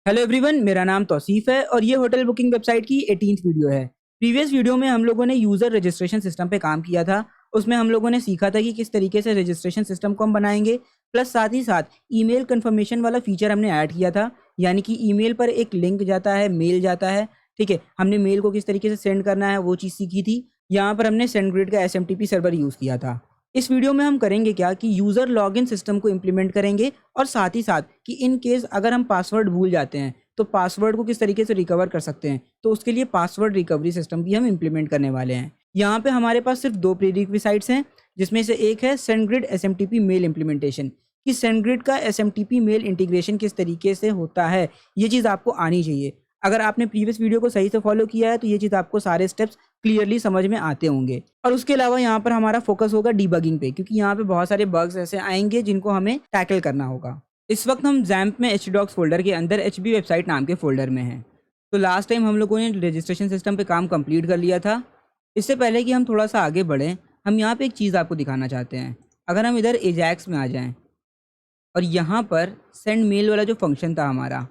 Hello everyone, मेरा नाम तौसीफ है और ये होटल बुकिंग वेबसाइट की 18th वीडियो है। प्रीवियस वीडियो में हम लोगों ने यूज़र रजिस्ट्रेशन सिस्टम पे काम किया था। उसमें हम लोगों ने सीखा था कि किस तरीके से रजिस्ट्रेशन सिस्टम को हम बनाएंगे, प्लस साथ ही साथ ईमेल कंफर्मेशन वाला फीचर हमने ऐड किया था। यानी कि ईमेल पर एक लिंक जाता है, मेल जाता है। ठीक है, हमने मेल को किस तरीके से सेंड करना है वो चीज़ सीखी थी। यहाँ पर हमने सेंडग्रिड का SMTP सर्वर यूज़ किया था। इस वीडियो में हम करेंगे क्या कि यूज़र लॉगिन सिस्टम को इम्प्लीमेंट करेंगे और साथ ही साथ कि इन केस अगर हम पासवर्ड भूल जाते हैं तो पासवर्ड को किस तरीके से रिकवर कर सकते हैं, तो उसके लिए पासवर्ड रिकवरी सिस्टम भी हम इम्प्लीमेंट करने वाले हैं। यहाँ पे हमारे पास सिर्फ दो प्रीरिक्विसाइट्स हैं, जिसमें से एक है सेंडग्रिड SMTP मेल इम्प्लीमेंटेशन। कि सेंडग्रिड का SMTP मेल इंटीग्रेशन किस तरीके से होता है, ये चीज़ आपको आनी चाहिए। अगर आपने प्रीवियस वीडियो को सही से फॉलो किया है तो ये चीज़ आपको सारे स्टेप्स क्लियरली समझ में आते होंगे। और उसके अलावा यहाँ पर हमारा फोकस होगा डीबगिंग पे, क्योंकि यहाँ पे बहुत सारे बग्स ऐसे आएंगे जिनको हमें टैकल करना होगा। इस वक्त हम जैम्प में htdocs फोल्डर के अंदर HB वेबसाइट नाम के फोल्डर में हैं। तो लास्ट टाइम हम लोगों ने रजिस्ट्रेशन सिस्टम पे काम कंप्लीट कर लिया था। इससे पहले कि हम थोड़ा सा आगे बढ़ें, हम यहाँ पे एक चीज़ आपको दिखाना चाहते हैं। अगर हम इधर एजैक्स में आ जाएं और यहाँ पर सेंड मेल वाला जो फंक्शन था हमारा,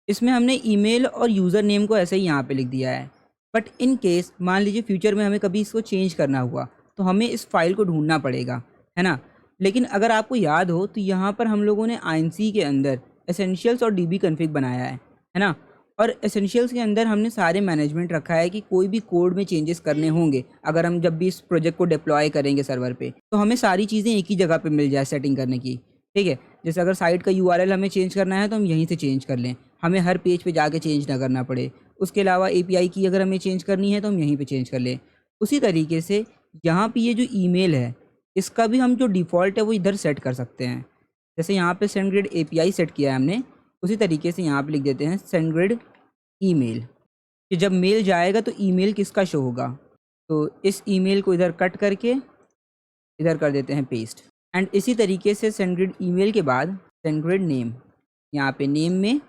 इसमें हमने ईमेल और यूज़र नेम को ऐसे ही यहाँ पे लिख दिया है। बट इन केस मान लीजिए फ्यूचर में हमें कभी इसको चेंज करना हुआ तो हमें इस फाइल को ढूंढना पड़ेगा, है ना। लेकिन अगर आपको याद हो तो यहाँ पर हम लोगों ने INC के अंदर एसेंशियल्स और DB कन्फिग बनाया है ना। और एसेंशियल्स के अंदर हमने सारे मैनेजमेंट रखा है कि कोई भी कोड में चेंजेस करने होंगे, अगर हम जब भी इस प्रोजेक्ट को डिप्लॉय करेंगे सर्वर पे, तो हमें सारी चीज़ें एक ही जगह पे मिल जाए सेटिंग करने की। ठीक है, जैसे अगर साइट का URL हमें चेंज करना है तो हम यहीं से चेंज कर लें, हमें हर पेज पे जाके चेंज ना करना पड़े। उसके अलावा API की अगर हमें चेंज करनी है तो हम यहीं पे चेंज कर लें। उसी तरीके से यहाँ पे ये जो ईमेल है, इसका भी हम जो डिफ़ॉल्ट है वो इधर सेट कर सकते हैं। जैसे यहाँ पे सेंडग्रिड API सेट किया है हमने, उसी तरीके से यहाँ पे लिख देते हैं सेंडग्रिड ईमेल, कि जब मेल जाएगा तो ईमेल किसका शो होगा। तो इस ईमेल को इधर कट करके इधर कर देते हैं पेस्ट। एंड इसी तरीके से सेंडग्रिड ईमेल के बाद सेंडग्रिड नेम, यहाँ पे नेम में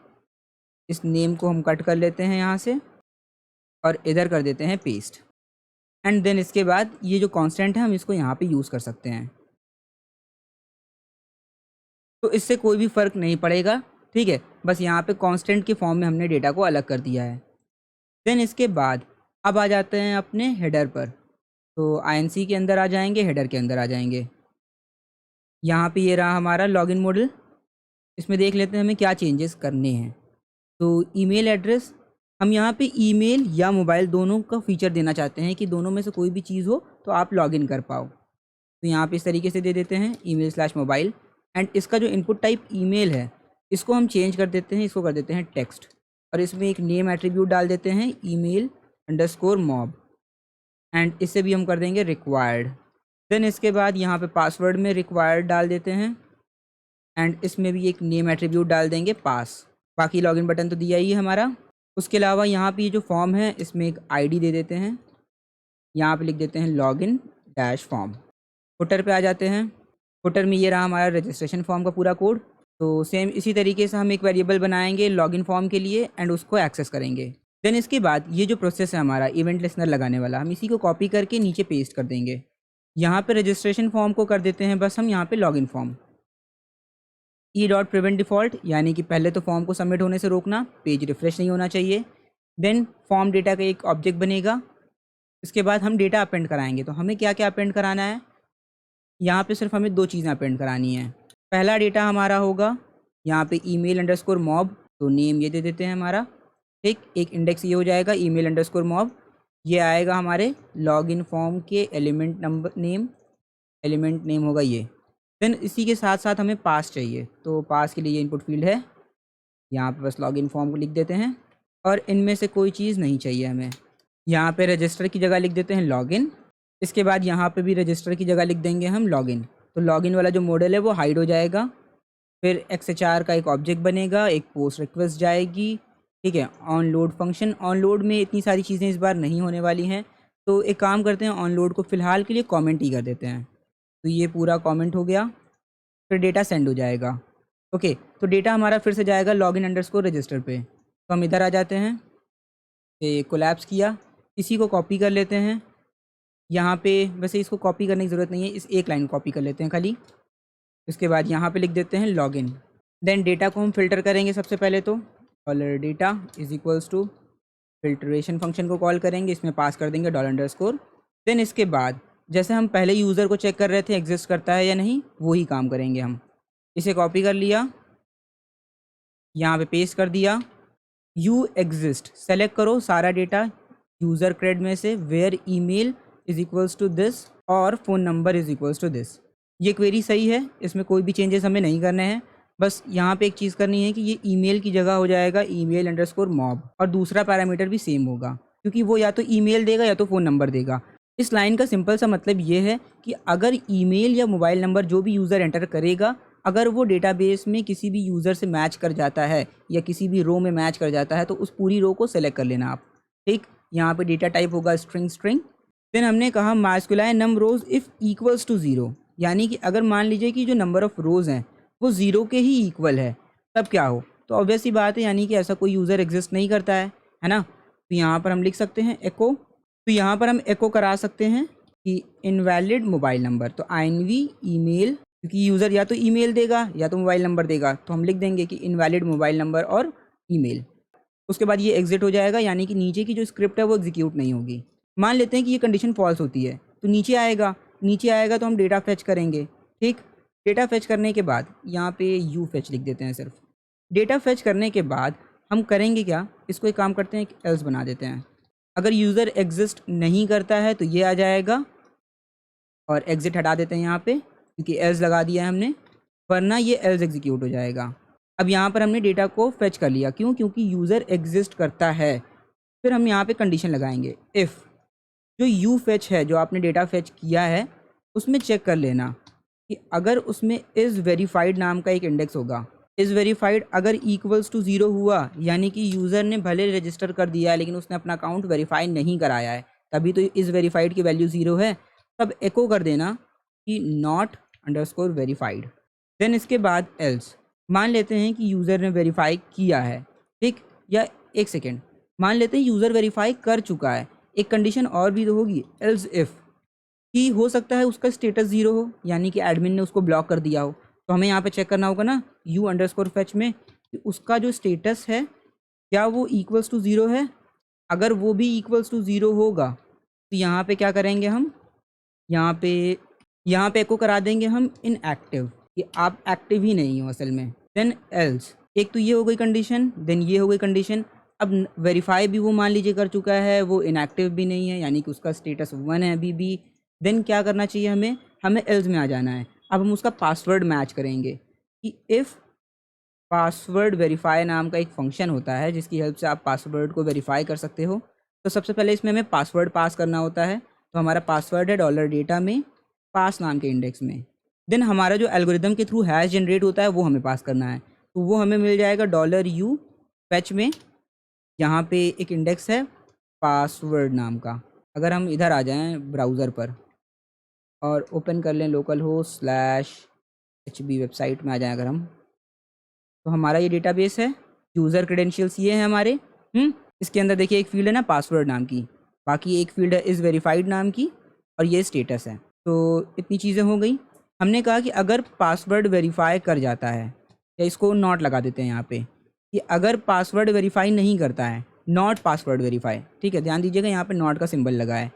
इस नेम को हम कट कर लेते हैं यहाँ से और इधर कर देते हैं पेस्ट। एंड देन इसके बाद ये जो कांस्टेंट है हम इसको यहाँ पे यूज़ कर सकते हैं। तो इससे कोई भी फ़र्क नहीं पड़ेगा, ठीक है। बस यहाँ पे कांस्टेंट के फॉर्म में हमने डेटा को अलग कर दिया है। देन इसके बाद अब आ जाते हैं अपने हेडर पर। तो INC के अंदर आ जाएंगे, हेडर के अंदर आ जाएंगे। यहाँ पे ये रहा हमारा लॉगिन मॉडल। इसमें देख लेते हैं हमें क्या चेंजेस करने हैं। तो ईमेल एड्रेस, हम यहाँ पे ईमेल या मोबाइल दोनों का फीचर देना चाहते हैं कि दोनों में से कोई भी चीज़ हो तो आप लॉगिन कर पाओ। तो यहाँ पे इस तरीके से दे देते हैं email/mobile। एंड इसका जो इनपुट टाइप ईमेल है इसको हम चेंज कर देते हैं, इसको कर देते हैं टेक्स्ट। और इसमें एक नेम एट्रीब्यूट डाल देते हैं email_mob। एंड इसे भी हम कर देंगे रिक्वायर्ड। देन इसके बाद यहाँ पे पासवर्ड में रिक्वायर्ड डाल देते हैं एंड इसमें भी एक नेम एट्रीब्यूट डाल देंगे पास। बाकी लॉगिन बटन तो दिया ही है हमारा। उसके अलावा यहाँ पे ये जो फॉर्म है इसमें एक ID दे देते हैं, यहाँ पे लिख देते हैं login-form। फुटर पे आ जाते हैं। फुटर में ये रहा हमारा रजिस्ट्रेशन फॉर्म का पूरा कोड। तो सेम इसी तरीके से हम एक वेरिएबल बनाएंगे लॉगिन फॉर्म के लिए एंड उसको एक्सेस करेंगे। देन इसके बाद ये जो प्रोसेस है हमारा इवेंट लिसनर लगाने वाला, हम इसी को कॉपी करके नीचे पेस्ट कर देंगे। यहाँ पे रजिस्ट्रेशन फॉर्म को कर देते हैं बस हम यहाँ पे लॉगिन फॉर्म। e.prevent डिफ़ॉल्ट, यानी कि पहले तो फॉर्म को सबमिट होने से रोकना, पेज रिफ्रेश नहीं होना चाहिए। देन फॉर्म डेटा का एक ऑब्जेक्ट बनेगा। इसके बाद हम डेटा अपेंड कराएंगे। तो हमें क्या क्या अपेंड कराना है, यहाँ पे सिर्फ हमें दो चीज़ें अपेंड करानी है। पहला डेटा हमारा होगा यहाँ पे email_mob, तो नेम ये दे देते हैं हमारा, ठीक। एक इंडेक्स ये हो जाएगा email_mob, ये आएगा हमारे लॉगिन फॉर्म के एलिमेंट नेम होगा ये। देन इसी के साथ साथ हमें पास चाहिए, तो पास के लिए ये इनपुट फील्ड है, यहाँ पे बस लॉगिन फॉर्म को लिख देते हैं। और इनमें से कोई चीज़ नहीं चाहिए हमें। यहाँ पे रजिस्टर की जगह लिख देते हैं लॉगिन। इसके बाद यहाँ पे भी रजिस्टर की जगह लिख देंगे हम लॉगिन। तो लॉगिन वाला जो मॉडल है वो हाइड हो जाएगा। फिर XHR का एक ऑब्जेक्ट बनेगा, एक पोस्ट रिक्वेस्ट जाएगी, ठीक है। On load function, on load में इतनी सारी चीज़ें इस बार नहीं होने वाली हैं, तो एक काम करते हैं ऑन लोड को फ़िलहाल के लिए कमेंट ही कर देते हैं। तो ये पूरा कमेंट हो गया। फिर डेटा सेंड हो जाएगा। ओके, तो डेटा हमारा फिर से जाएगा login_register पे। तो हम इधर आ जाते हैं, ये कोलैप्स किया, इसी को कॉपी कर लेते हैं। यहाँ पे वैसे इसको कॉपी करने की ज़रूरत नहीं है, इस एक लाइन कॉपी कर लेते हैं खाली। इसके बाद यहाँ पे लिख देते हैं लॉगिन। देन डेटा को हम फ़िल्टर करेंगे सबसे पहले तो, dollar data is equals to filtration function को कॉल करेंगे, इसमें पास कर देंगे $_। देन इसके बाद जैसे हम पहले यूज़र को चेक कर रहे थे एग्जिस्ट करता है या नहीं, वही काम करेंगे हम। इसे कॉपी कर लिया, यहाँ पे पेस्ट कर दिया, यू एग्जिस्ट सेलेक्ट करो सारा डेटा यूज़र क्रेड में से, where email is equals to this और phone number is equals to this. ये क्वेरी सही है, इसमें कोई भी चेंजेस हमें नहीं करने हैं। बस यहाँ पे एक चीज़ करनी है कि ये ईमेल की जगह हो जाएगा email_mob और दूसरा पैरामीटर भी सेम होगा, क्योंकि वो या तो ईमेल देगा या तो फ़ोन नंबर देगा। इस लाइन का सिंपल सा मतलब ये है कि अगर ईमेल या मोबाइल नंबर जो भी यूज़र एंटर करेगा, अगर वो डेटाबेस में किसी भी यूज़र से मैच कर जाता है या किसी भी रो में मैच कर जाता है तो उस पूरी रो को सेलेक्ट कर लेना आप। ठीक, यहाँ पे डेटा टाइप होगा स्ट्रिंग। देन हमने कहा masculine num rows if equals to 0, यानी कि अगर मान लीजिए कि जो नंबर ऑफ़ रोज़ हैं वो 0 के ही इक्वल है, तब क्या हो? तो ऑब्वियस सी बात है, यानी कि ऐसा कोई यूज़र एग्जिस्ट नहीं करता है ना। तो यहाँ पर हम लिख सकते हैं एको, तो यहाँ पर हम एको करा सकते हैं कि इनवैलिड मोबाइल नंबर, तो INV ईमेल, क्योंकि यूज़र या तो ईमेल देगा या तो मोबाइल नंबर देगा, तो हम लिख देंगे कि इनवैलिड मोबाइल नंबर और ईमेल। उसके बाद ये एग्जिट हो जाएगा, यानी कि नीचे की जो स्क्रिप्ट है वो एग्जीक्यूट नहीं होगी। मान लेते हैं कि ये कंडीशन फॉल्स होती है, तो नीचे आएगा तो हम डेटा फेच करेंगे। ठीक, डेटा फेच करने के बाद यहाँ पे यू फेच लिख देते हैं सिर्फ। डेटा फेच करने के बाद हम करेंगे क्या, इसको एक काम करते हैं, एक एल्स बना देते हैं। अगर यूज़र एग्जिस्ट नहीं करता है तो ये आ जाएगा और एग्जिट हटा देते हैं यहाँ पे, क्योंकि एल्स लगा दिया है हमने, वरना ये एल्स एग्जीक्यूट हो जाएगा। अब यहाँ पर हमने डेटा को फेच कर लिया, क्यों? क्योंकि यूज़र एग्जिस्ट करता है। फिर हम यहाँ पे कंडीशन लगाएंगे, इफ़ जो यू फेच है, जो आपने डेटा फेच किया है, उसमें चेक कर लेना कि अगर उसमें इज़ वेरीफाइड नाम का एक इंडेक्स होगा, इज़ वेरीफाइड अगर इक्वल्स टू 0 हुआ, यानी कि यूज़र ने भले रजिस्टर कर दिया है लेकिन उसने अपना अकाउंट वेरीफाई नहीं कराया है, तभी तो इज़ वेरीफाइड की वैल्यू 0 है। तब एको कर देना कि not_verified। देन इसके बाद एल्स, मान लेते हैं कि यूज़र ने वेरीफाई किया है, ठीक, या एक सेकेंड, मान लेते हैं यूज़र वेरीफाई कर चुका है। एक कंडीशन और भी तो होगी, एल्स इफ़, कि हो सकता है उसका स्टेटस 0 हो, यानी कि एडमिन ने उसको ब्लॉक कर दिया हो, तो हमें यहाँ पे चेक करना होगा ना u_fetch में कि उसका जो स्टेटस है क्या वो इक्वल्स टू 0 है। अगर वो भी इक्वल्स टू 0 होगा तो यहाँ पे क्या करेंगे हम, यहाँ पे एको करा देंगे हम इनएक्टिव, कि आप एक्टिव ही नहीं हो असल में। देन एल्स, एक तो ये हो गई कंडीशन, देन ये हो गई कंडीशन। अब वेरीफाई भी वो मान लीजिए कर चुका है, वो इनएक्टिव भी नहीं है, यानी कि उसका स्टेटस 1 है अभी भी। देन क्या करना चाहिए हमें एल्स में आ जाना है। अब हम उसका पासवर्ड मैच करेंगे कि इफ़ पासवर्ड वेरीफाई नाम का एक फंक्शन होता है जिसकी हेल्प से आप पासवर्ड को वेरीफाई कर सकते हो। तो सबसे पहले इसमें हमें पासवर्ड पास करना होता है, तो हमारा पासवर्ड है $डेटा में पास नाम के इंडेक्स में। देन हमारा जो एल्गोरिदम के थ्रू हैश जनरेट होता है वो हमें पास करना है, तो वो हमें मिल जाएगा $u फेच में, यहाँ पे एक इंडेक्स है पासवर्ड नाम का। अगर हम इधर आ जाएं ब्राउज़र पर और ओपन कर लें localhost/hb वेबसाइट में आ जाएं अगर हम, तो हमारा ये डेटाबेस है, यूज़र क्रेडेंशियल्स ये हैं हमारे। इसके अंदर देखिए एक फील्ड है ना पासवर्ड नाम की, बाकी एक फील्ड है इज़ वेरीफाइड नाम की, और ये स्टेटस है। तो इतनी चीज़ें हो गई। हमने कहा कि अगर पासवर्ड वेरीफाई कर जाता है, या इसको नॉट लगा देते हैं यहाँ पे, कि अगर पासवर्ड वेरीफाई नहीं करता है, नॉट पासवर्ड वेरीफाई, ठीक है, ध्यान दीजिएगा यहाँ पे नॉट का सिंबल लगा है,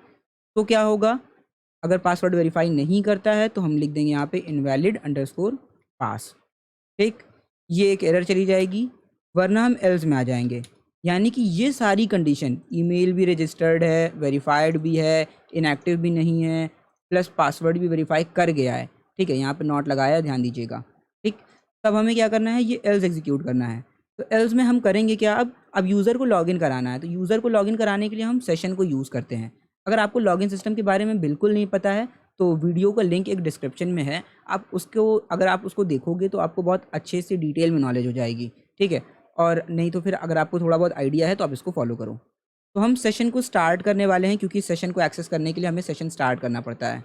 तो क्या होगा, अगर पासवर्ड वेरीफाई नहीं करता है तो हम लिख देंगे यहाँ पे invalid_pass। ठीक, ये एक एरर चली जाएगी, वरना हम एल्स में आ जाएंगे। यानी कि ये सारी कंडीशन, ईमेल भी रजिस्टर्ड है, वेरीफाइड भी है, इनएक्टिव भी नहीं है, प्लस पासवर्ड भी वेरीफाई कर गया है, ठीक है, यहाँ पे नॉट लगाया है, ध्यान दीजिएगा। ठीक, तब हमें क्या करना है, ये एल्स एग्जीक्यूट करना है। तो एल्स में हम करेंगे क्या, अब यूज़र को लॉगिन कराना है, तो यूज़र को लॉगिन कराने के लिए हम सेशन को यूज़ करते हैं। अगर आपको लॉगिन सिस्टम के बारे में बिल्कुल नहीं पता है तो वीडियो का लिंक एक डिस्क्रिप्शन में है, आप उसको अगर आप उसको देखोगे तो आपको बहुत अच्छे से डिटेल में नॉलेज हो जाएगी, ठीक है। और नहीं तो फिर अगर आपको थोड़ा बहुत आइडिया है तो आप इसको फॉलो करो। तो हम सेशन को स्टार्ट करने वाले हैं, क्योंकि सेशन को एक्सेस करने के लिए हमें सेशन स्टार्ट करना पड़ता है।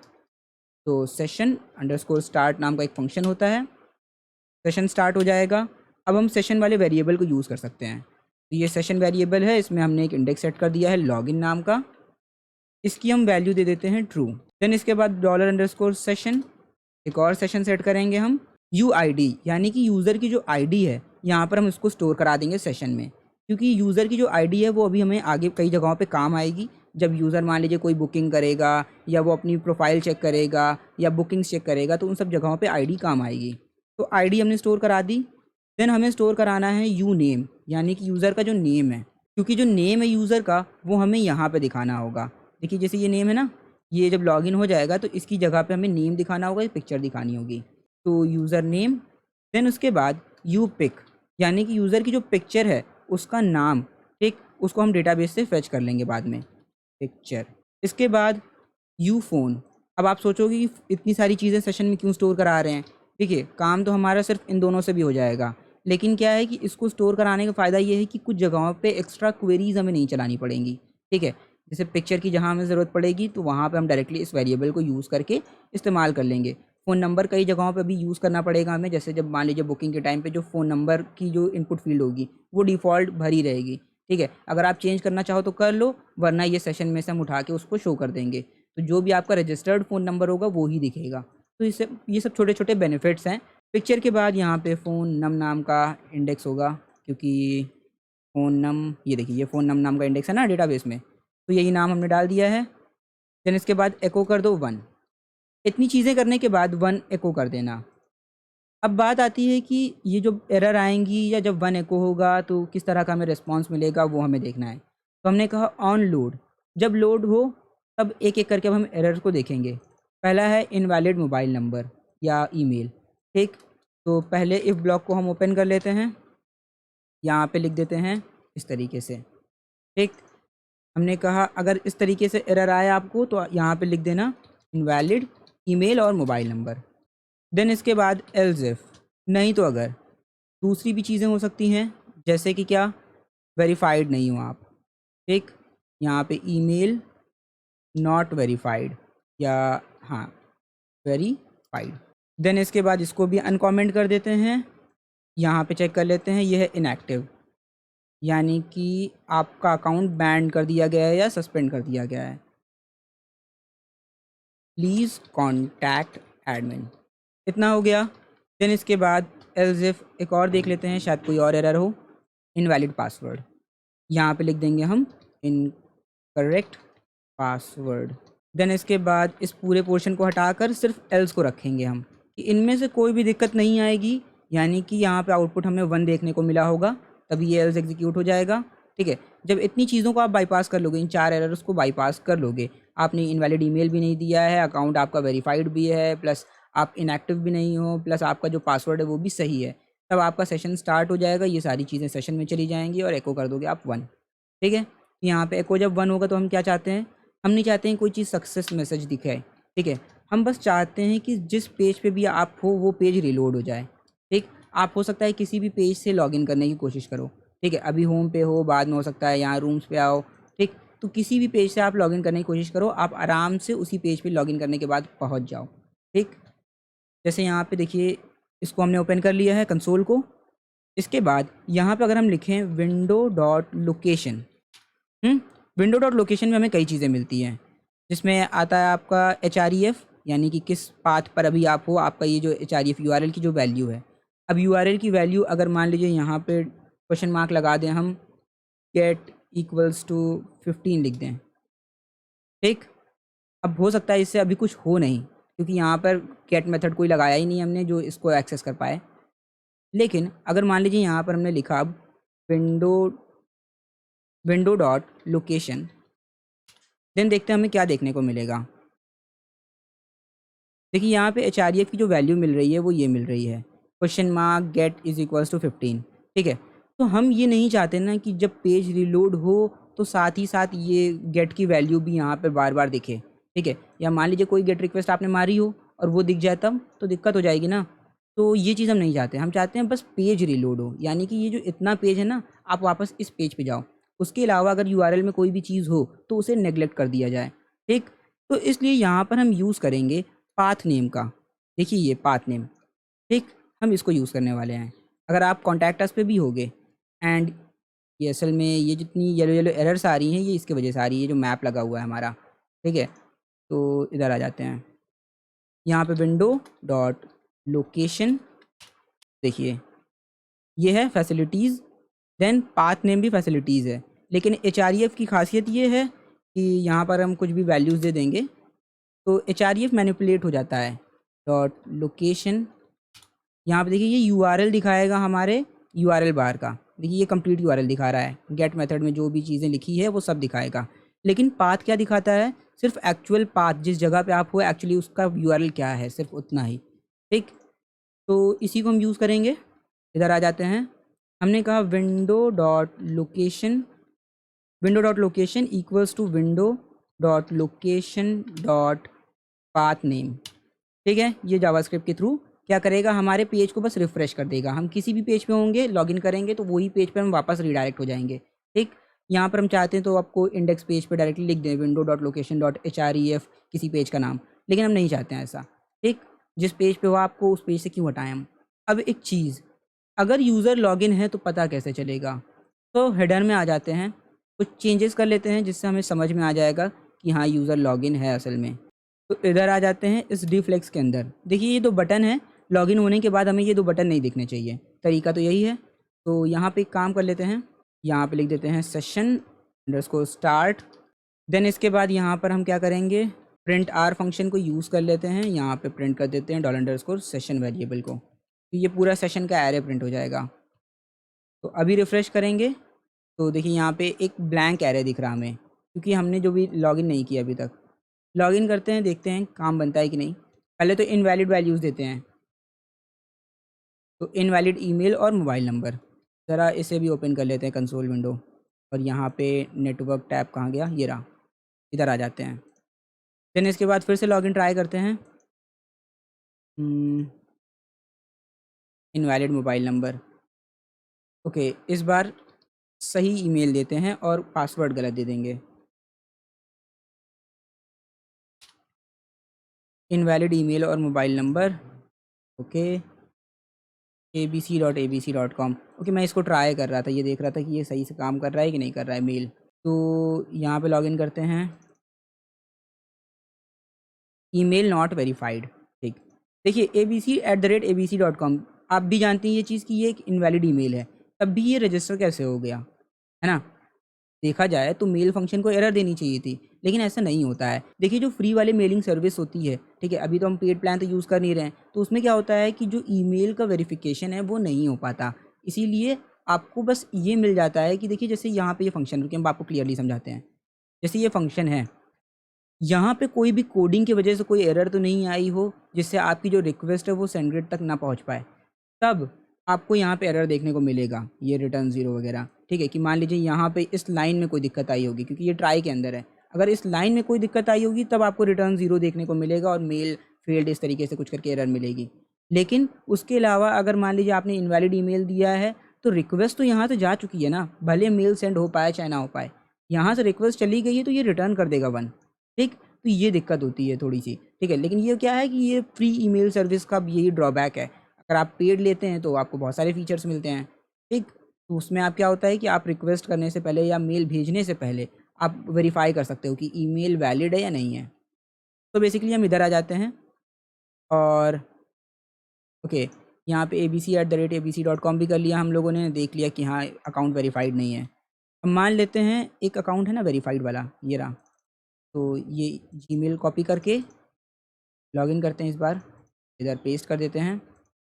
तो session_start नाम का एक फंक्शन होता है, सेशन स्टार्ट हो जाएगा। अब हम सेशन वाले वेरिएबल को यूज़ कर सकते हैं। तो ये सेशन वेरिएबल है, इसमें हमने एक इंडेक्स सेट कर दिया है लॉगिन नाम का, इसकी हम वैल्यू दे देते हैं ट्रू। देन इसके बाद $_session, एक और सेशन सेट करेंगे हम UID, यानी कि यूज़र की जो ID है यहाँ पर हम इसको स्टोर करा देंगे सेशन में। क्योंकि यूज़र की जो आईडी है वो अभी हमें आगे कई जगहों पे काम आएगी। जब यूज़र मान लीजिए कोई बुकिंग करेगा या वो अपनी प्रोफाइल चेक करेगा या बुकिंग्स चेक करेगा, तो उन सब जगहों पे आईडी काम आएगी। तो आईडी हमने स्टोर करा दी। देन हमें स्टोर कराना है यू नेम, यानी कि यूज़र का जो नेम है, क्योंकि जो नेम है यूज़र का वो हमें यहाँ पे दिखाना होगा। देखिए जैसे ये नेम है ना, ये जब लॉगिन हो जाएगा तो इसकी जगह पे हमें नेम दिखाना होगा, पिक्चर दिखानी होगी। तो यूज़र नेम, देन उसके बाद यू पिक, यानी कि यूज़र की जो पिक्चर है उसका नाम, ठीक, उसको हम डेटाबेस से फेच कर लेंगे बाद में, पिक्चर। इसके बाद यू फ़ोन। अब आप सोचोगे कि इतनी सारी चीज़ें सेशन में क्यों स्टोर करा रहे हैं। देखिए काम तो हमारा सिर्फ इन दोनों से भी हो जाएगा, लेकिन क्या है कि इसको स्टोर कराने का फ़ायदा ये है कि कुछ जगहों पे एक्स्ट्रा क्वेरीज हमें नहीं चलानी पड़ेंगी, ठीक है। जैसे पिक्चर की जहाँ हमें ज़रूरत पड़ेगी तो वहाँ पे हम डायरेक्टली इस वेरिएबल को यूज़ करके इस्तेमाल कर लेंगे। फ़ोन नंबर कई जगहों पे भी यूज़ करना पड़ेगा हमें, जैसे जब मान लीजिए बुकिंग के टाइम पे जो फ़ोन नंबर की जो इनपुट फ़ील्ड होगी वो डिफ़ॉल्ट भरी रहेगी, ठीक है। अगर आप चेंज करना चाहो तो कर लो, वरना ये सेशन में से हम उठा के उसको शो कर देंगे। तो जो भी आपका रजिस्टर्ड फ़ोन नंबर होगा वो ही दिखेगा। तो इससे ये सब छोटे-छोटे बेनिफिट्स हैं। पिक्चर के बाद यहाँ पे फ़ोन नम नाम का इंडेक्स होगा, क्योंकि फ़ोन नम, ये देखिए ये फ़ोन नम नाम का इंडेक्स है ना डेटाबेस में, तो यही नाम हमने डाल दिया है। देन इसके बाद एको कर दो 1। इतनी चीज़ें करने के बाद 1 एको कर देना। अब बात आती है कि ये जो एरर आएँगी या जब 1 एको होगा तो किस तरह का हमें रिस्पॉन्स मिलेगा, वो हमें देखना है। तो हमने कहा ऑन लोड, जब लोड हो तब एक-एक करके अब हम एरर को देखेंगे। पहला है इनवैलिड मोबाइल नंबर या ईमेल, ठीक? तो पहले इफ ब्लॉक को हम ओपन कर लेते हैं, यहाँ पे लिख देते हैं इस तरीके से, ठीक? हमने कहा अगर इस तरीके से एरर आया आपको तो यहाँ पे लिख देना इनवैलिड ईमेल और मोबाइल नंबर। देन इसके बाद एल्स इफ, नहीं तो अगर। दूसरी भी चीज़ें हो सकती हैं, जैसे कि क्या, वेरीफाइड नहीं हो आप, ठीक, यहाँ पे ईमेल नॉट वेरीफाइड या हाँ वेरीफाइड। देन इसके बाद इसको भी अनकमेंट कर देते हैं। यहाँ पे चेक कर लेते हैं, यह है इनएक्टिव, यानी कि आपका अकाउंट बैन कर दिया गया है या सस्पेंड कर दिया गया है। प्लीज़ कॉन्टैक्ट एडमिन, इतना हो गया। देन इसके बाद एल्स इफ एक और देख लेते हैं, शायद कोई और एरर हो। इनवैलिड पासवर्ड, यहाँ पे लिख देंगे हम इनकरेक्ट पासवर्ड। देन इसके बाद इस पूरे पोर्शन को हटाकर सिर्फ एल्स को रखेंगे हम, कि इनमें से कोई भी दिक्कत नहीं आएगी, यानी कि यहाँ पे आउटपुट हमें 1 देखने को मिला होगा, तभी ये एल्स एग्जीक्यूट हो जाएगा, ठीक है। जब इतनी चीज़ों को आप बाईपास कर लोगे, इन 4 एरर्स को बाईपास कर लोगे, आपने इनवैलिड ईमेल भी नहीं दिया है, अकाउंट आपका वेरीफाइड भी है, प्लस आप इनएक्टिव भी नहीं हो, प्लस आपका जो पासवर्ड है वो भी सही है, तब आपका सेशन स्टार्ट हो जाएगा। ये सारी चीज़ें सेशन में चली जाएंगी और एको कर दोगे आप 1, ठीक है। यहाँ पे एको जब 1 होगा तो हम क्या चाहते हैं, हम नहीं चाहते हैं कोई चीज़ सक्सेस मैसेज दिखाए, ठीक है। हम बस चाहते हैं कि जिस पेज पे भी आप हो वो पेज रिलोड हो जाए, ठीक। आप हो सकता है किसी भी पेज से लॉगिन करने की कोशिश करो, ठीक है। अभी होम पे हो, बाद में हो सकता है यहाँ रूम्स पे आओ, ठीक। तो किसी भी पेज से आप लॉगिन करने की कोशिश करो, आप आराम से उसी पेज पे लॉगिन करने के बाद पहुँच जाओ, ठीक। जैसे यहाँ पे देखिए, इसको हमने ओपन कर लिया है कंसोल को। इसके बाद यहाँ पे अगर हम लिखें window dot location, window dot location में हमें कई चीज़ें मिलती हैं, जिसमें आता है आपका HREF, यानी कि किस पाथ पर अभी आप हो, आपका ये जो HREF URL की जो वैल्यू है। अब URL की वैल्यू अगर मान लीजिए यहाँ पे क्वेश्चन मार्क लगा दें हम, गेट इक्वल्स टू 15 लिख दें, ठीक। अब हो सकता है इससे अभी कुछ हो नहीं, क्योंकि यहाँ पर गेट मेथड कोई लगाया ही नहीं हमने जो इसको एक्सेस कर पाए। लेकिन अगर मान लीजिए यहाँ पर हमने लिखा अब window window dot location, then देखते हैं हमें क्या देखने को मिलेगा। देखिए यहाँ पे HREF की जो वैल्यू मिल रही है वो ये मिल रही है, question mark get is equals to 15, ठीक है। तो हम ये नहीं चाहते ना कि जब पेज रिलोड हो तो साथ ही साथ ये गेट की वैल्यू भी यहाँ पे बार बार दिखे, ठीक है। या मान लीजिए कोई गेट रिक्वेस्ट आपने मारी हो और वो दिख जाए, तब तो दिक्कत हो जाएगी ना। तो ये चीज़ हम नहीं चाहते, हम चाहते हैं बस पेज रिलोड हो, यानी कि ये जो इतना पेज है ना, आप वापस इस पेज पे जाओ। उसके अलावा अगर URL में कोई भी चीज़ हो तो उसे नेगलेक्ट कर दिया जाए, ठीक। तो इसलिए यहाँ पर हम यूज़ करेंगे पाथ नेम का। देखिए ये पाथ नेम, ठीक, हम इसको यूज़ करने वाले हैं। अगर आप कॉन्टैक्ट अस पे भी होगे, एंड ये असल में ये जितनी येलो येलो एरर्स आ रही हैं ये इसकी वजह से आ रही है, जो मैप लगा हुआ है हमारा, ठीक है। तो इधर आ जाते हैं, यहाँ पे विंडो डॉट लोकेशन, देखिए ये है फैसिलिटीज़ देन पाथ नेम भी फैसिलिटीज़ है, लेकिन HREF की खासियत ये है कि यहाँ पर हम कुछ भी वैल्यूज़ दे देंगे तो HREF मैनिपुलेट हो जाता है। डॉट लोकेशन, यहाँ पे देखिए ये URL दिखाएगा हमारे URL बार का, देखिए ये कंप्लीट URL दिखा रहा है, गेट मेथड में जो भी चीज़ें लिखी है वो सब दिखाएगा। लेकिन पाथ क्या दिखाता है, सिर्फ एक्चुअल पाथ, जिस जगह पे आप हो एक्चुअली उसका URL क्या है, सिर्फ उतना ही। ठीक, तो इसी को हम यूज़ करेंगे। इधर आ जाते हैं, हमने कहा विंडो.लोकेशन इक्वल्स टू विंडो.लोकेशन.पाथ नेम। ठीक है, ये जावास्क्रिप्ट के थ्रू क्या करेगा, हमारे पेज को बस रिफ्रेश कर देगा। हम किसी भी पेज पे होंगे, लॉगिन करेंगे तो वही पेज पे हम वापस रीडायरेक्ट हो जाएंगे। ठीक, यहाँ पर हम चाहते हैं तो आपको इंडेक्स पेज पे डायरेक्टली लिख दें window.location.href किसी पेज का नाम, लेकिन हम नहीं चाहते हैं ऐसा। ठीक, जिस पेज पे हो आपको उस पेज से क्यों हटाएं हम। अब एक चीज़, अगर यूज़र लॉगिन है तो पता कैसे चलेगा, तो हेडर में आ जाते हैं, कुछ चेंजेस कर लेते हैं जिससे हमें समझ में आ जाएगा कि हाँ यूज़र लॉगिन है असल में। तो इधर आ जाते हैं इस डिफ्लेक्स के अंदर, देखिए ये 2 बटन है, लॉगिन होने के बाद हमें ये 2 बटन नहीं दिखने चाहिए, तरीका तो यही है। तो यहाँ पे एक काम कर लेते हैं, यहाँ पे लिख देते हैं सेशन अंडरस्कोर स्टार्ट। देन इसके बाद यहाँ पर हम क्या करेंगे, प्रिंट आर फंक्शन को यूज़ कर लेते हैं, यहाँ पे प्रिंट कर देते हैं $_सेशन वेरिएबल को, तो ये पूरा सेशन का एरे प्रिंट हो जाएगा। तो अभी रिफ़्रेश करेंगे तो देखिए यहाँ पे एक ब्लैंक एरे दिख रहा हमें, क्योंकि हमने जो भी लॉगिन नहीं किया अभी तक। लॉगिन करते हैं, देखते हैं काम बनता है कि नहीं। पहले तो इनवैलिड वैल्यूज़ देते हैं, तो इनवैलिड ईमेल और मोबाइल नंबर। ज़रा इसे भी ओपन कर लेते हैं कंसोल विंडो, और यहाँ पे नेटवर्क टैब कहाँ गया, ये रहा, इधर आ जाते हैं। देन इसके बाद फिर से लॉगिन ट्राई करते हैं, इनवैलिड मोबाइल नंबर। ओके, इस बार सही ईमेल देते हैं और पासवर्ड गलत दे देंगे। इनवैलिड ईमेल और mobile number, okay, abc.abc.com। Okay, मैं इसको ट्राई कर रहा था, ये देख रहा था कि ये सही से काम कर रहा है कि नहीं कर रहा है मेल। तो यहाँ पे लॉगिन करते हैं, ईमेल नॉट वेरीफाइड। ठीक, देखिए abc@abc.com, आप भी जानती हैं ये चीज़ कि ये एक इनवैलिड ईमेल है, तब भी ये रजिस्टर कैसे हो गया, है ना। देखा जाए तो मेल फंक्शन को एरर देनी चाहिए थी, लेकिन ऐसा नहीं होता है। देखिए जो फ्री वाले मेलिंग सर्विस होती है, ठीक है, अभी तो हम पेड प्लान तो यूज़ कर नहीं रहे हैं, तो उसमें क्या होता है कि जो ईमेल का वेरिफिकेशन है वो नहीं हो पाता। इसीलिए आपको बस ये मिल जाता है कि देखिए जैसे यहाँ पे ये फंक्शन, रुकिए हम आपको क्लियरली समझाते हैं। जैसे ये फंक्शन है, यहाँ पे कोई भी कोडिंग की वजह से कोई एरर तो नहीं आई हो जिससे आपकी जो रिक्वेस्ट है वो सेंडर तक ना पहुँच पाए, तब आपको यहाँ पे एरर देखने को मिलेगा, ये रिटर्न ज़ीरो वगैरह। ठीक है, कि मान लीजिए यहाँ पे इस लाइन में कोई दिक्कत आई होगी, क्योंकि ये ट्राई के अंदर है, अगर इस लाइन में कोई दिक्कत आई होगी तब आपको रिटर्न ज़ीरो देखने को मिलेगा और मेल फेल्ड इस तरीके से कुछ करके एरर मिलेगी। लेकिन उसके अलावा अगर मान लीजिए आपने इनवैलिड ईमेल दिया है तो रिक्वेस्ट तो यहाँ से जा चुकी है ना, भले मेल सेंड हो पाए चाहे ना हो पाए, यहाँ से रिक्वेस्ट चली गई है तो ये रिटर्न कर देगा 1। ठीक, तो ये दिक्कत होती है थोड़ी सी। ठीक है, लेकिन ये क्या है कि ये फ्री ईमेल सर्विस का यही ड्रॉबैक है। अगर आप पेड लेते हैं तो आपको बहुत सारे फीचर्स मिलते हैं। ठीक, तो उसमें आप क्या होता है कि आप रिक्वेस्ट करने से पहले या मेल भेजने से पहले आप वेरीफाई कर सकते हो कि ईमेल वैलिड है या नहीं है। तो बेसिकली हम इधर आ जाते हैं और ओके, यहाँ पे abc@abc.com भी कर लिया हम लोगों ने, देख लिया कि हाँ अकाउंट वेरीफाइड नहीं है। अब मान लेते हैं एक अकाउंट है ना वेरीफाइड वाला, ये रहा, तो ये जीमेल कॉपी करके लॉगिन करते हैं, इस बार इधर पेस्ट कर देते हैं।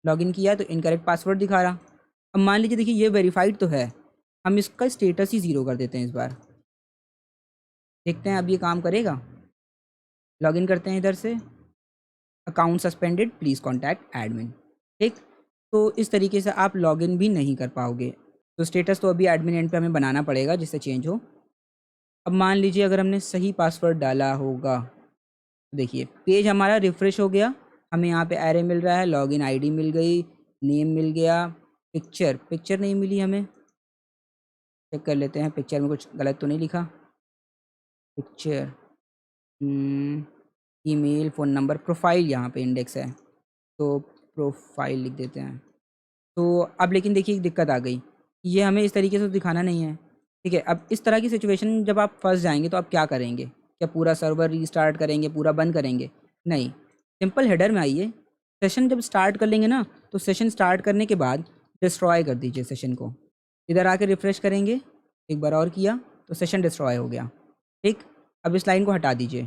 लॉगिन किया तो इनकरेक्ट पासवर्ड दिखा रहा। अब मान लीजिए देखिए ये वेरीफाइड तो है, हम इसका स्टेटस ही 0 कर देते हैं इस बार, देखते हैं अब ये काम करेगा। लॉगिन करते हैं इधर से, account suspended please contact admin. ठीक, तो इस तरीके से आप लॉगिन भी नहीं कर पाओगे। तो स्टेटस तो अभी एडमिन एंड पे हमें बनाना पड़ेगा जिससे चेंज हो। अब मान लीजिए अगर हमने सही पासवर्ड डाला होगा, देखिए पेज हमारा रिफ़्रेश हो गया, हमें यहाँ पे एरे मिल रहा है, लॉगिन आईडी मिल गई, नेम मिल गया, पिक्चर नहीं मिली हमें। चेक कर लेते हैं पिक्चर में कुछ गलत तो नहीं लिखा। Picture, email, phone number, profile यहाँ पे इंडेक्स है, तो प्रोफाइल लिख देते हैं। तो अब लेकिन देखिए एक दिक्कत आ गई, ये हमें इस तरीके से तो दिखाना नहीं है। ठीक है, अब इस तरह की सिचुएशन जब आप फँस जाएँगे तो आप क्या करेंगे? क्या पूरा सर्वर रीस्टार्ट करेंगे, पूरा बंद करेंगे? नहीं, सिंपल हेडर में आइए, सेशन जब स्टार्ट कर लेंगे ना, तो सेशन स्टार्ट करने के बाद डिस्ट्रॉय कर दीजिए सेशन को। इधर आके रिफ़्रेश करेंगे, एक बार और किया तो सेशन डिस्ट्रॉय हो गया। ठीक, अब इस लाइन को हटा दीजिए।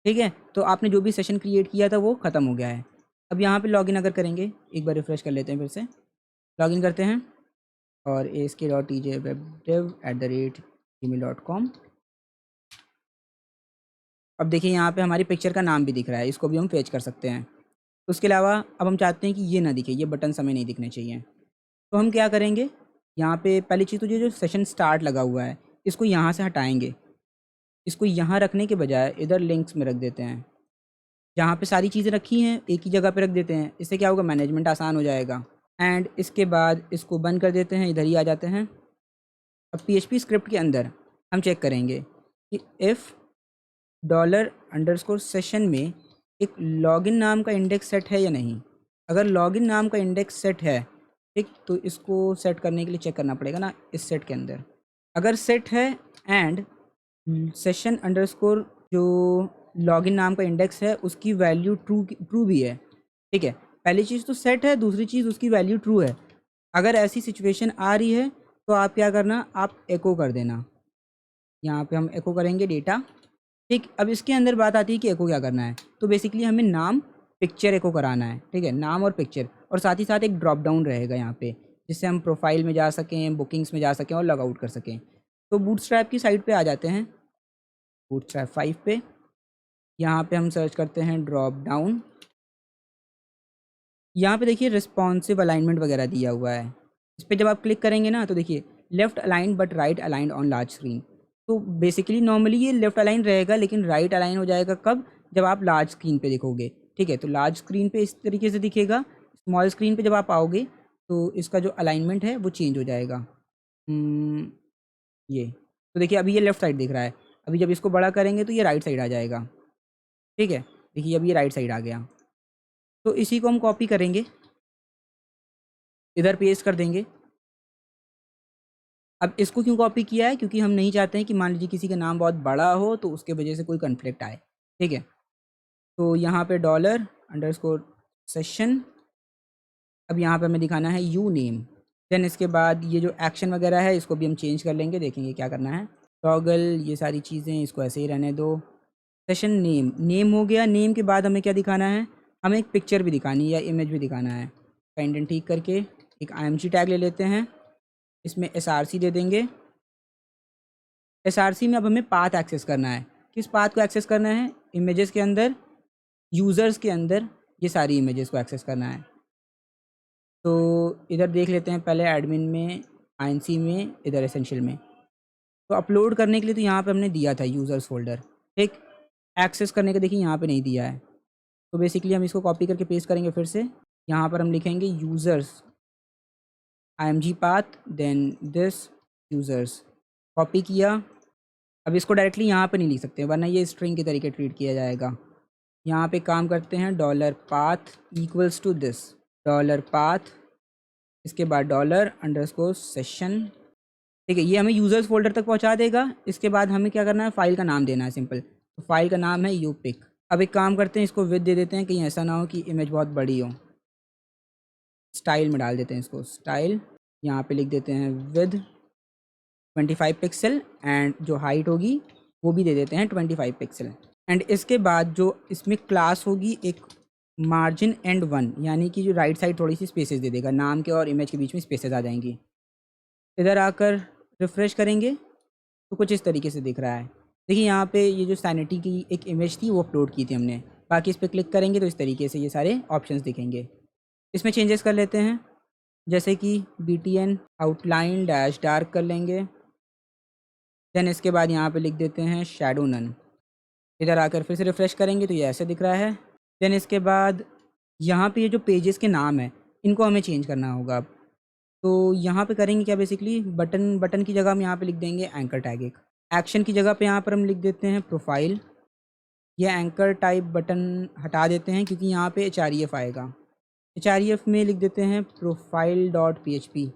ठीक है, तो आपने जो भी सेशन क्रिएट किया था वो ख़त्म हो गया है। अब यहाँ पे लॉगिन अगर करेंगे, एक बार रिफ़्रेश कर लेते हैं फिर से, लॉगिन करते हैं और ask.tjwebdev@gmail.com। अब देखिए यहाँ पे हमारी पिक्चर का नाम भी दिख रहा है, इसको भी हम फेच कर सकते हैं। उसके अलावा अब हम चाहते हैं कि ये ना दिखे, ये बटन्स हमें नहीं दिखने चाहिए। तो हम क्या करेंगे, यहाँ पे पहली चीज़ तो ये जो सेशन स्टार्ट लगा हुआ है, इसको यहाँ से हटाएँगे। इसको यहाँ रखने के बजाय इधर लिंक्स में रख देते हैं। जहाँ पे सारी चीज़ें रखी हैं एक ही जगह पे रख देते हैं। इससे क्या होगा, मैनेजमेंट आसान हो जाएगा। एंड इसके बाद इसको बंद कर देते हैं, इधर ही आ जाते हैं। अब पीएचपी स्क्रिप्ट के अंदर हम चेक करेंगे कि इफ़ $_ में एक लॉगिन नाम का इंडेक्स सेट है या नहीं। अगर लॉगिन नाम का इंडेक्स सेट है, ठीक, तो इसको सेट करने के लिए चेक करना पड़ेगा ना इस सेट के अंदर। अगर सेट है एंड सेशन अंडरस्कोर जो लॉगिन नाम का इंडेक्स है उसकी वैल्यू ट्रू भी है। ठीक है, पहली चीज़ तो सेट है, दूसरी चीज़ उसकी वैल्यू ट्रू है। अगर ऐसी सिचुएशन आ रही है तो आप क्या करना, आप एको कर देना। यहाँ पे हम एको करेंगे डेटा। ठीक, अब इसके अंदर बात आती है कि एको क्या करना है। तो बेसिकली हमें नाम पिक्चर एको कराना है। ठीक है, नाम और पिक्चर, और साथ ही साथ एक ड्रॉप डाउन रहेगा यहाँ पे, जिससे हम प्रोफाइल में जा सकें, बुकिंग्स में जा सकें और लॉग आउट कर सकें। तो बूटस्ट्रैप की साइट पे आ जाते हैं, बूटस्ट्रैप 5 पे। यहाँ पे हम सर्च करते हैं ड्रॉप डाउन। यहाँ पे देखिए रिस्पॉन्सिव अलाइनमेंट वगैरह दिया हुआ है। इस पे जब आप क्लिक करेंगे ना तो देखिए left align but right aligned on large screen. तो बेसिकली नॉर्मली ये लेफ़्ट अलाइन रहेगा, लेकिन राइट अलाइन हो जाएगा कब, जब आप लार्ज स्क्रीन पे देखोगे। ठीक है, तो लार्ज स्क्रीन पे इस तरीके से दिखेगा, स्मॉल स्क्रीन पे जब आप आओगे तो इसका जो अलाइनमेंट है वो चेंज हो जाएगा। ये तो देखिए अभी ये लेफ़्ट साइड दिख रहा है, अभी जब इसको बड़ा करेंगे तो ये राइट साइड आ जाएगा। ठीक है, देखिए अब ये राइट साइड आ गया। तो इसी को हम कॉपी करेंगे, इधर पेस्ट कर देंगे। अब इसको क्यों कॉपी किया है, क्योंकि हम नहीं चाहते हैं कि मान लीजिए किसी का नाम बहुत बड़ा हो तो उसके वजह से कोई कन्फ्लिक्ट आए। ठीक है, तो यहाँ पे $_ अब यहाँ पे हमें दिखाना है यू नेम। देन इसके बाद ये जो एक्शन वगैरह है इसको भी हम चेंज कर लेंगे, देखेंगे क्या करना है। टॉगल, ये सारी चीज़ें इसको ऐसे ही रहने दो। सेशन नेम, नेम हो गया। नेम के बाद हमें क्या दिखाना है, हमें एक पिक्चर भी दिखानी है या इमेज भी दिखाना है। पेंडेंट ठीक करके एक IMG टैग ले लेते हैं, इसमें SRC दे देंगे। SRC में अब हमें पाथ एक्सेस करना है। किस पाथ को एक्सेस करना है, इमेजेस के अंदर, यूज़र्स के अंदर ये सारी इमेजेस को एक्सेस करना है। तो इधर देख लेते हैं पहले एडमिन में, INC में, इधर एसेंशियल में। तो अपलोड करने के लिए तो यहाँ पे हमने दिया था यूज़र्स फ़ोल्डर। ठीक, एक्सेस करने का देखिए यहाँ पे नहीं दिया है। तो बेसिकली हम इसको कॉपी करके पेस्ट करेंगे फिर से। यहाँ पर हम लिखेंगे users IMG path then this users, copy किया। अब इसको डायरेक्टली यहाँ पे नहीं लिख सकते वरना ये स्ट्रिंग के तरीके ट्रीट किया जाएगा। यहाँ पे काम करते हैं $path equals to this, $path, इसके बाद $_session। ठीक है, ये हमें यूज़र्स फोल्डर तक पहुँचा देगा। इसके बाद हमें क्या करना है, फ़ाइल का नाम देना है सिंपल। तो फाइल का नाम है यूपिक। अब एक काम करते हैं, इसको विद दे देते हैं, कहीं ऐसा ना हो कि इमेज बहुत बड़ी हो। स्टाइल में डाल देते हैं इसको, स्टाइल। यहाँ पे लिख देते हैं विद 25 पिक्सल एंड जो हाइट होगी वो भी दे देते हैं 25 पिक्सल। एंड इसके बाद जो इसमें क्लास होगी एक मार्जिन एंड 1, यानी कि जो राइट साइड थोड़ी सी स्पेसेस दे देगा, नाम के और इमेज के बीच में स्पेसेस आ जाएंगी। इधर आकर रिफ़्रेश करेंगे तो कुछ इस तरीके से दिख रहा है। देखिए यहाँ पे ये जो सैनिटी की एक इमेज थी वो अपलोड की थी हमने। बाकी इस पर क्लिक करेंगे तो इस तरीके से ये सारे ऑप्शंस दिखेंगे। इसमें चेंजेस कर लेते हैं, जैसे कि BTN आउटलाइन डैश डार्क कर लेंगे। देन इसके बाद यहाँ पे लिख देते हैं शैडो नन। इधर आकर फिर से रिफ़्रेश करेंगे तो ये ऐसे दिख रहा है। देन इसके बाद यहाँ पे ये जो पेजेस के नाम है इनको हमें चेंज करना होगा अब। तो यहाँ पे करेंगे क्या, बेसिकली बटन की जगह हम यहाँ पे लिख देंगे एंकर टैग एक। एक्शन की जगह पे यहाँ पर हम लिख देते हैं प्रोफाइल। यह एंकर टाइप बटन हटा देते हैं क्योंकि यहाँ पे href आएगा। href में लिख देते हैं profile.php।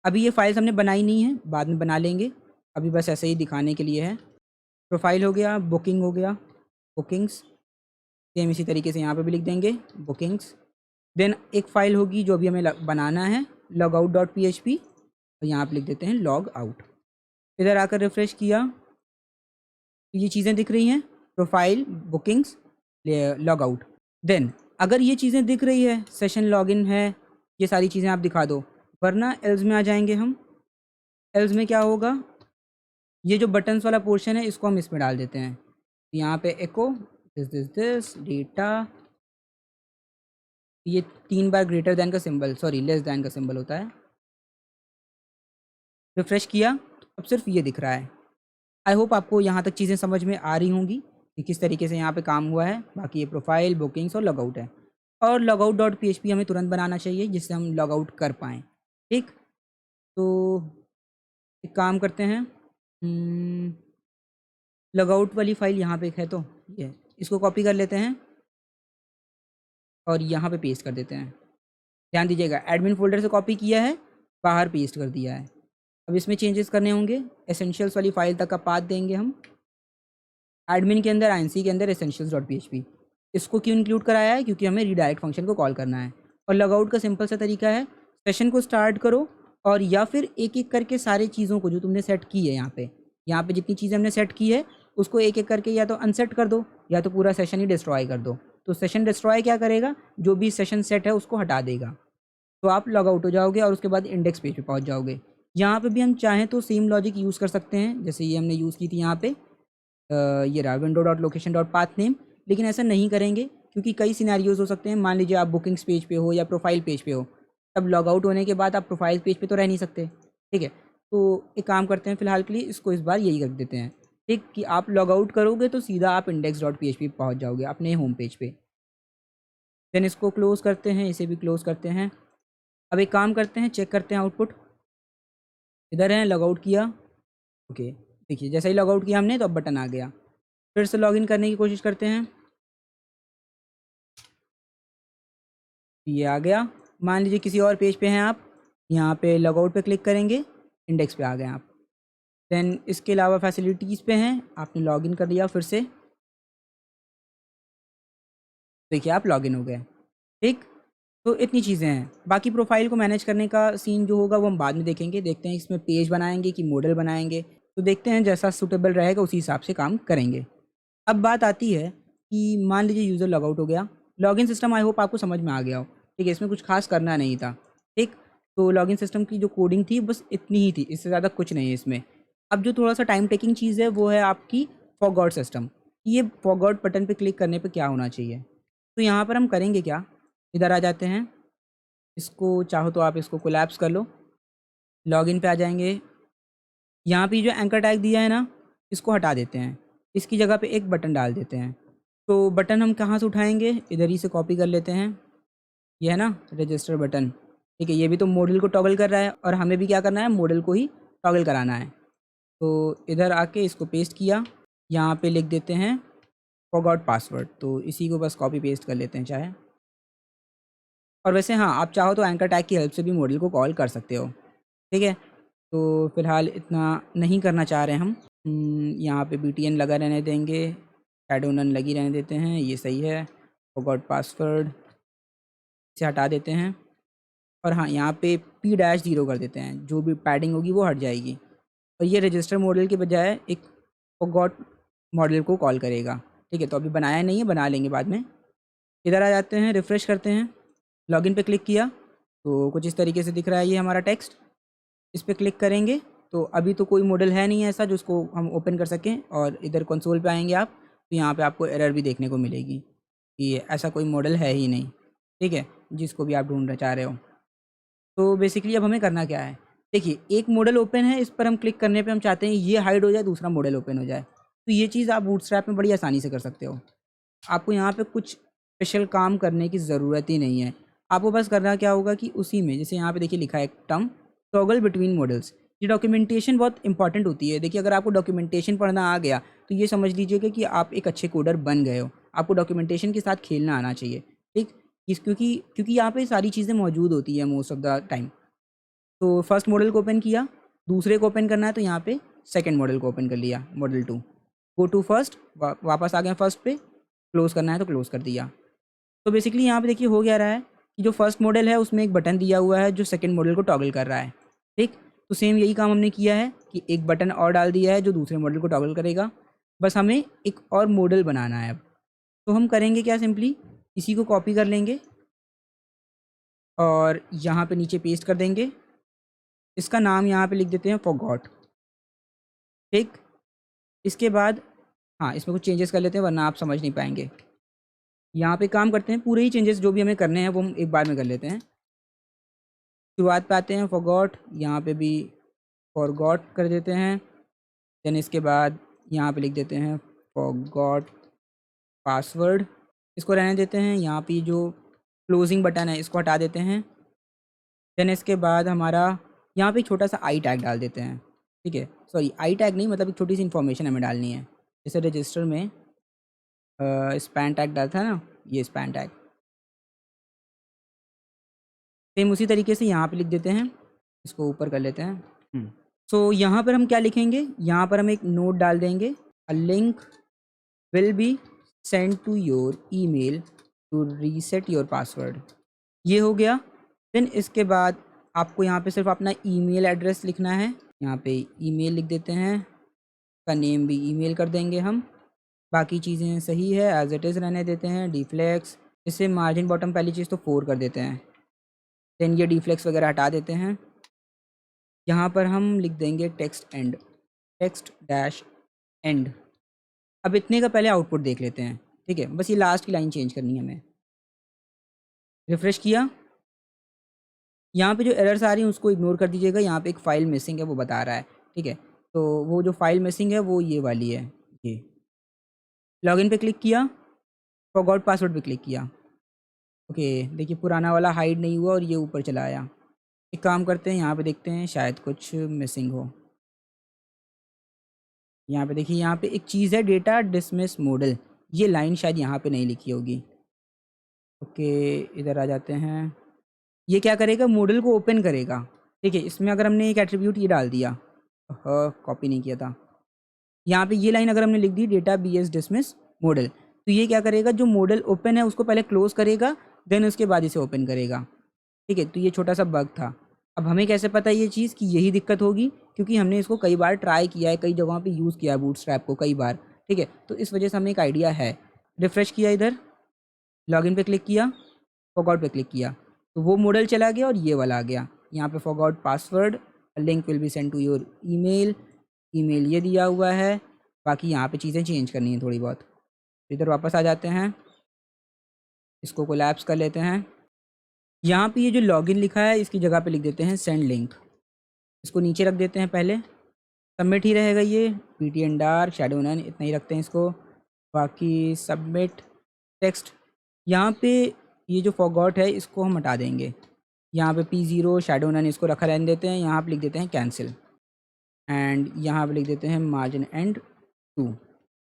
अभी ये फाइल्स हमने बनाई नहीं है, बाद में बना लेंगे, अभी बस ऐसे ही दिखाने के लिए है। प्रोफाइल हो गया, बुकिंग हो गया, बुकिंग्स। सेम इसी तरीके से यहाँ पे भी लिख देंगे बुकिंग्स। देन एक फ़ाइल होगी जो अभी हमें बनाना है, logout.php। और यहाँ पे लिख देते हैं लॉग आउट। इधर आकर रिफ्रेश किया तो ये चीज़ें दिख रही हैं, profile, bookings, log out. Then अगर ये चीज़ें दिख रही है, सेशन लॉगिन है, ये सारी चीज़ें आप दिखा दो, वरना एल्स में आ जाएंगे हम। एल्स में क्या होगा, ये जो बटन्स वाला पोर्शन है इसको हम इसमें डाल देते हैं। यहाँ पे एको दिस डेटा, ये 3 बार ग्रेटर दैन का सिंबल, सॉरी लेस दैन का सिंबल होता है। रिफ्रेश किया तो अब सिर्फ ये दिख रहा है। आई होप आपको यहाँ तक चीज़ें समझ में आ रही होंगी कि किस तरीके से यहाँ पे काम हुआ है। बाकी ये प्रोफाइल, बुकिंग्स और लॉगआउट है। और लॉगआउट डॉट पी हमें तुरंत बनाना चाहिए जिससे हम लॉगआउट कर पाएँ। ठीक, तो एक काम करते हैं, लॉगआउट वाली फाइल यहाँ पे एक है, तो ये इसको कॉपी कर लेते हैं और यहाँ पे पेस्ट कर देते हैं। ध्यान दीजिएगा, एडमिन फोल्डर से कॉपी किया है, बाहर पेस्ट कर दिया है। अब इसमें चेंजेस करने होंगे। एसेंशियल्स वाली फाइल तक का पाथ देंगे हम, एडमिन के अंदर, आईएनसी के अंदर एसेंशियल्स डॉट पी। इसको क्यों इंक्लूड कराया है, क्योंकि हमें रीडायरेक्ट फंक्शन को कॉल करना है। और लॉगआउट का सिंपल सा तरीका है, सेशन को स्टार्ट करो और या फिर एक एक करके सारी चीज़ों को जो तुमने सेट की है यहाँ पे जितनी चीज़ें हमने सेट की है उसको एक एक करके या तो अनसेट कर दो या तो पूरा सेशन ही डिस्ट्रॉय कर दो। तो सेशन डिस्ट्रॉय क्या करेगा, जो भी सेशन सेट है उसको हटा देगा। तो आप लॉग आउट हो जाओगे और उसके बाद इंडेक्स पेज पे पहुंच जाओगे। यहाँ पे भी हम चाहें तो सेम लॉजिक यूज़ कर सकते हैं, जैसे ये हमने यूज़ की थी यहाँ पे, ये रहा window dot location dot path name. लेकिन ऐसा नहीं करेंगे क्योंकि कई सिनेरियोज हो सकते हैं। मान लीजिए आप बुकिंग्स पेज पे हो या प्रोफाइल पेज पे हो, तब लॉग आउट होने के बाद आप प्रोफाइल पेज पे तो रह नहीं सकते। ठीक है, तो एक काम करते हैं, फिलहाल के लिए इसको इस बार यही रख देते हैं। ठीक, कि आप लॉग आउट करोगे तो सीधा आप इंडेक्स डॉट पी पहुँच जाओगे अपने होम पेज पे। देन इसको क्लोज़ करते हैं, इसे भी क्लोज़ करते हैं। अब एक काम करते हैं, चेक करते हैं आउटपुट। इधर है, लॉग आउट किया, ओके, देखिए जैसे ही लॉग आउट किया हमने तो अब बटन आ गया। फिर से लॉगिन करने की कोशिश करते हैं, ये आ गया। मान लीजिए किसी और पेज पे हैं आप, यहाँ पे लॉग आउट पे क्लिक करेंगे, इंडेक्स पे आ गए आप। देन इसके अलावा फैसिलिटीज़ पे हैं, आपने लॉगिन कर लिया फिर से, देखिए आप लॉगिन हो गए। ठीक, तो इतनी चीज़ें हैं। बाकी प्रोफाइल को मैनेज करने का सीन जो होगा वो हम बाद में देखेंगे। देखते हैं इसमें पेज बनाएंगे कि मॉडल बनाएंगे, तो देखते हैं, जैसा सूटेबल रहेगा उसी हिसाब से काम करेंगे। अब बात आती है कि मान लीजिए यूज़र लॉग आउट हो गया। लॉगिन सिस्टम आई होप आपको समझ में आ गया हो। ठीक है, इसमें कुछ खास करना नहीं था। ठीक, तो लॉगिन सिस्टम की जो कोडिंग थी बस इतनी ही थी, इससे ज़्यादा कुछ नहीं है इसमें। अब जो थोड़ा सा टाइम टेकिंग चीज़ है वो है आपकी फॉरगॉट सिस्टम। ये फॉरगॉट बटन पे क्लिक करने पे क्या होना चाहिए, तो यहाँ पर हम करेंगे क्या, इधर आ जाते हैं, इसको चाहो तो आप इसको कोलैप्स कर लो, लॉगिन पे आ जाएंगे। यहाँ पे जो एंकर टैग दिया है ना, इसको हटा देते हैं, इसकी जगह पे एक बटन डाल देते हैं। तो बटन हम कहाँ से उठाएंगे, इधर ही से कॉपी कर लेते हैं, ये है ना रजिस्टर बटन। ठीक है, ये भी तो मॉडल को टॉगल कर रहा है और हमें भी क्या करना है, मॉडल को ही टॉगल कराना है। तो इधर आके इसको पेस्ट किया, यहाँ पे लिख देते हैं फॉरगॉट पासवर्ड, तो इसी को बस कॉपी पेस्ट कर लेते हैं चाहे। और वैसे हाँ, आप चाहो तो एंकर टैग की हेल्प से भी मॉडल को कॉल कर सकते हो। ठीक है, तो फिलहाल इतना नहीं करना चाह रहे हम। यहाँ पे BTN लगा रहने देंगे, शैडो नन लगी रहने देते हैं, ये सही है। फॉरगॉट पासवर्ड से हटा देते हैं और हाँ, यहाँ पे P-0 कर देते हैं, जो भी पैडिंग होगी वो हट जाएगी। और ये रजिस्टर मॉडल के बजाय एक फॉरगॉट मॉडल को कॉल करेगा। ठीक है, तो अभी बनाया नहीं है, बना लेंगे बाद में। इधर आ जाते हैं, रिफ़्रेश करते हैं, लॉगिन पे क्लिक किया तो कुछ इस तरीके से दिख रहा है ये हमारा टेक्स्ट। इस पर क्लिक करेंगे तो अभी तो कोई मॉडल है नहीं ऐसा जिसको हम ओपन कर सकें। और इधर कंसोल पे आएंगे आप तो यहाँ पे आपको एरर भी देखने को मिलेगी कि ऐसा कोई मॉडल है ही नहीं। ठीक है, जिसको भी आप ढूंढना चाह रहे हो। तो बेसिकली अब हमें करना क्या है, देखिए एक मॉडल ओपन है, इस पर हम क्लिक करने पे हम चाहते हैं ये हाइड हो जाए, दूसरा मॉडल ओपन हो जाए। तो ये चीज़ आप बूटस्ट्रैप में बड़ी आसानी से कर सकते हो। आपको यहाँ पे कुछ स्पेशल काम करने की ज़रूरत ही नहीं है। आपको बस करना क्या होगा कि उसी में, जैसे यहाँ पे देखिए लिखा है टर्म टॉगल बिटवीन मॉडल्स, ये डॉक्यूमेंटेशन बहुत इंपॉर्टेंट होती है। देखिए अगर आपको डॉक्यूमेंटेशन पढ़ना आ गया तो ये समझ लीजिएगा कि आप एक अच्छे कोडर बन गए हो। आपको डॉक्यूमेंटेशन के साथ खेलना आना चाहिए। ठीक, क्योंकि क्योंकि यहाँ पे सारी चीज़ें मौजूद होती है मोस्ट ऑफ द टाइम। तो फर्स्ट मॉडल को ओपन किया, दूसरे को ओपन करना है तो यहाँ पे सेकंड मॉडल को ओपन कर लिया, मॉडल 2, गो टू फर्स्ट, वापस आ गए फर्स्ट पे, क्लोज़ करना है तो क्लोज़ कर दिया। तो बेसिकली यहाँ पे देखिए हो क्या रहा है कि जो फर्स्ट मॉडल है उसमें एक बटन दिया हुआ है जो सेकंड मॉडल को टॉगल कर रहा है। ठीक, तो सेम यही काम हमने किया है कि एक बटन और डाल दिया है जो दूसरे मॉडल को टॉगल करेगा। बस हमें एक और मॉडल बनाना है अब। तो हम करेंगे क्या, सिंपली इसी को कॉपी कर लेंगे और यहाँ पे नीचे पेस्ट कर देंगे। इसका नाम यहाँ पे लिख देते हैं फॉरगॉट। ठीक, इसके बाद हाँ इसमें कुछ चेंजेस कर लेते हैं वरना आप समझ नहीं पाएंगे। यहाँ पे काम करते हैं, पूरे ही चेंजेस जो भी हमें करने हैं वो हम एक बार में कर लेते हैं। शुरुआत पे आते हैं फॉरगॉट, यहाँ पे भी फॉरगॉट कर देते हैं। देन इसके बाद यहाँ पे लिख देते हैं फॉरगॉट पासवर्ड, इसको रहने देते हैं। यहाँ पे जो क्लोजिंग बटन है इसको हटा देते हैं। देन इसके बाद हमारा यहाँ पे एक छोटा सा आई टैग डाल देते हैं। ठीक है, सॉरी आई टैग नहीं, मतलब एक छोटी सी इन्फॉर्मेशन हमें डालनी है। जैसे रजिस्टर में स्पैन टैग डालता है ना, ये स्पैन टैग सेम उसी तरीके से यहाँ पे लिख देते हैं। इसको ऊपर कर लेते हैं। सो यहाँ पर हम क्या लिखेंगे, यहाँ पर हम एक नोट डाल देंगे, a link will be send to your email to reset your password. ये हो गया। देन इसके बाद आपको यहाँ पे सिर्फ अपना ईमेल एड्रेस लिखना है। यहाँ पे ईमेल लिख देते हैं, का नेम भी ईमेल कर देंगे हम। बाकी चीज़ें सही है, एज इट इज़ रहने देते हैं। डीफ्लेक्स, इससे मार्जिन बॉटम पहली चीज़ तो 4 कर देते हैं। देन ये डीफ्लेक्स वगैरह हटा देते हैं। यहाँ पर हम लिख देंगे text and, text dash and. अब इतने का पहले आउटपुट देख लेते हैं। ठीक है, बस ये लास्ट की लाइन चेंज करनी है हमें। रिफ्रेश किया, यहाँ पे जो एरर्स आ रही हैं उसको इग्नोर कर दीजिएगा। यहाँ पे एक फ़ाइल मिसिंग है वो बता रहा है। ठीक है, तो वो जो फाइल मिसिंग है वो ये वाली है। ये लॉगिन पे क्लिक किया, फॉरगॉट पासवर्ड पे क्लिक किया। ओके, देखिए पुराना वाला हाइड नहीं हुआ और ये ऊपर चला आया। एक काम करते हैं, यहाँ पे देखते हैं शायद कुछ मिसिंग हो। यहाँ पे देखिए, यहाँ पे एक चीज़ है डेटा डिसमिस मॉडल, ये लाइन शायद यहाँ पे नहीं लिखी होगी। ओके, इधर आ जाते हैं। ये क्या करेगा, मॉडल को ओपन करेगा। ठीक है, इसमें अगर हमने एक एट्रीब्यूट ये डाल दिया, कॉपी नहीं किया था। यहाँ पे ये लाइन अगर हमने लिख दी data B S dismiss modal, तो ये क्या करेगा, जो मॉडल ओपन है उसको पहले क्लोज करेगा, देन उसके बाद इसे ओपन करेगा। ठीक है, तो ये छोटा सा बग था। अब हमें कैसे पता है ये चीज़ कि यही दिक्कत होगी, क्योंकि हमने इसको कई बार ट्राई किया है, कई जगहों पे यूज़ किया है बूटस्ट्रैप को कई बार। ठीक है, तो इस वजह से हमें एक आइडिया है। रिफ्रेश किया, इधर लॉगिन पे क्लिक किया, फॉरगॉट पे क्लिक किया, तो वो मॉडल चला गया और ये वाला आ गया। यहाँ पे forgot password, link will be send to your email, email ये दिया हुआ है। बाकी यहाँ पे चीज़ें चेंज करनी है थोड़ी बहुत। इधर वापस आ जाते हैं, इसको कोलैप्स कर लेते हैं। यहाँ पे ये जो लॉगिन लिखा है इसकी जगह पे लिख देते हैं सेंड लिंक, इसको नीचे रख देते हैं। पहले सबमिट ही रहेगा ये, ptn डार्क शैडो नन इतना ही रखते हैं इसको। बाकी सबमिट टेक्स्ट, यहाँ पे ये जो फॉरगॉट है इसको हम हटा देंगे। यहाँ पे p0 शैडो नन इसको रखा रहने देते हैं। यहाँ पे लिख देते हैं कैंसिल, एंड यहाँ पे लिख देते हैं मार्जिन एंड 2।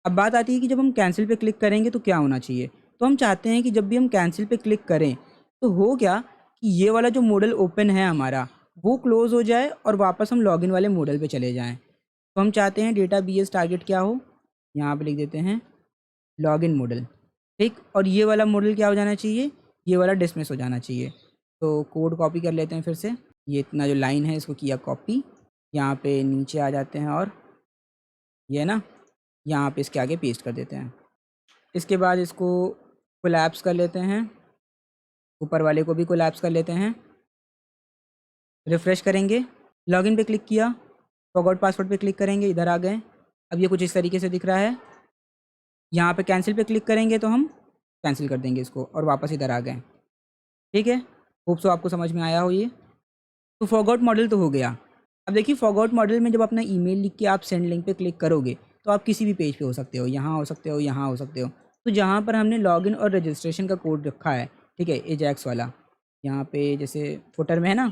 अब बात आती है कि जब हम कैंसिल पे क्लिक करेंगे तो क्या होना चाहिए। तो हम चाहते हैं कि जब भी हम कैंसिल पे क्लिक करें तो हो क्या कि ये वाला जो मॉडल ओपन है हमारा वो क्लोज़ हो जाए और वापस हम लॉगिन वाले मॉडल पे चले जाएं। तो हम चाहते हैं डेटा बी एस टारगेट क्या हो, यहाँ पे लिख देते हैं लॉगिन मॉडल। ठीक, और ये वाला मॉडल क्या हो जाना चाहिए, ये वाला डिसमिस हो जाना चाहिए। तो कोड कॉपी कर लेते हैं फिर से, ये इतना जो लाइन है इसको किया कॉपी, यहाँ पे नीचे आ जाते हैं और ये ना यहाँ पे इसके आगे पेस्ट कर देते हैं। इसके बाद इसको कोलैप्स कर लेते हैं, ऊपर वाले को भी कोलैप्स कर लेते हैं। रिफ़्रेश करेंगे, लॉगिन पे क्लिक किया, फॉरगॉट पासवर्ड पे क्लिक करेंगे, इधर आ गए। अब ये कुछ इस तरीके से दिख रहा है। यहाँ पे कैंसिल पे क्लिक करेंगे तो हम कैंसिल कर देंगे इसको और वापस इधर आ गए। ठीक है, होप सो आपको समझ में आया हो ये। तो फॉरगॉट मॉडल तो हो गया। अब देखिए फॉरगॉट मॉडल में जब अपना ईमेल लिख के आप सेंड लिंक पे क्लिक करोगे तो आप किसी भी पेज पे हो सकते हो, यहाँ हो सकते हो, यहाँ हो सकते हो। तो जहाँ पर हमने लॉगिन और रजिस्ट्रेशन का कोड रखा है, ठीक है, एजैक्स वाला, यहाँ पे जैसे फुटर में है ना,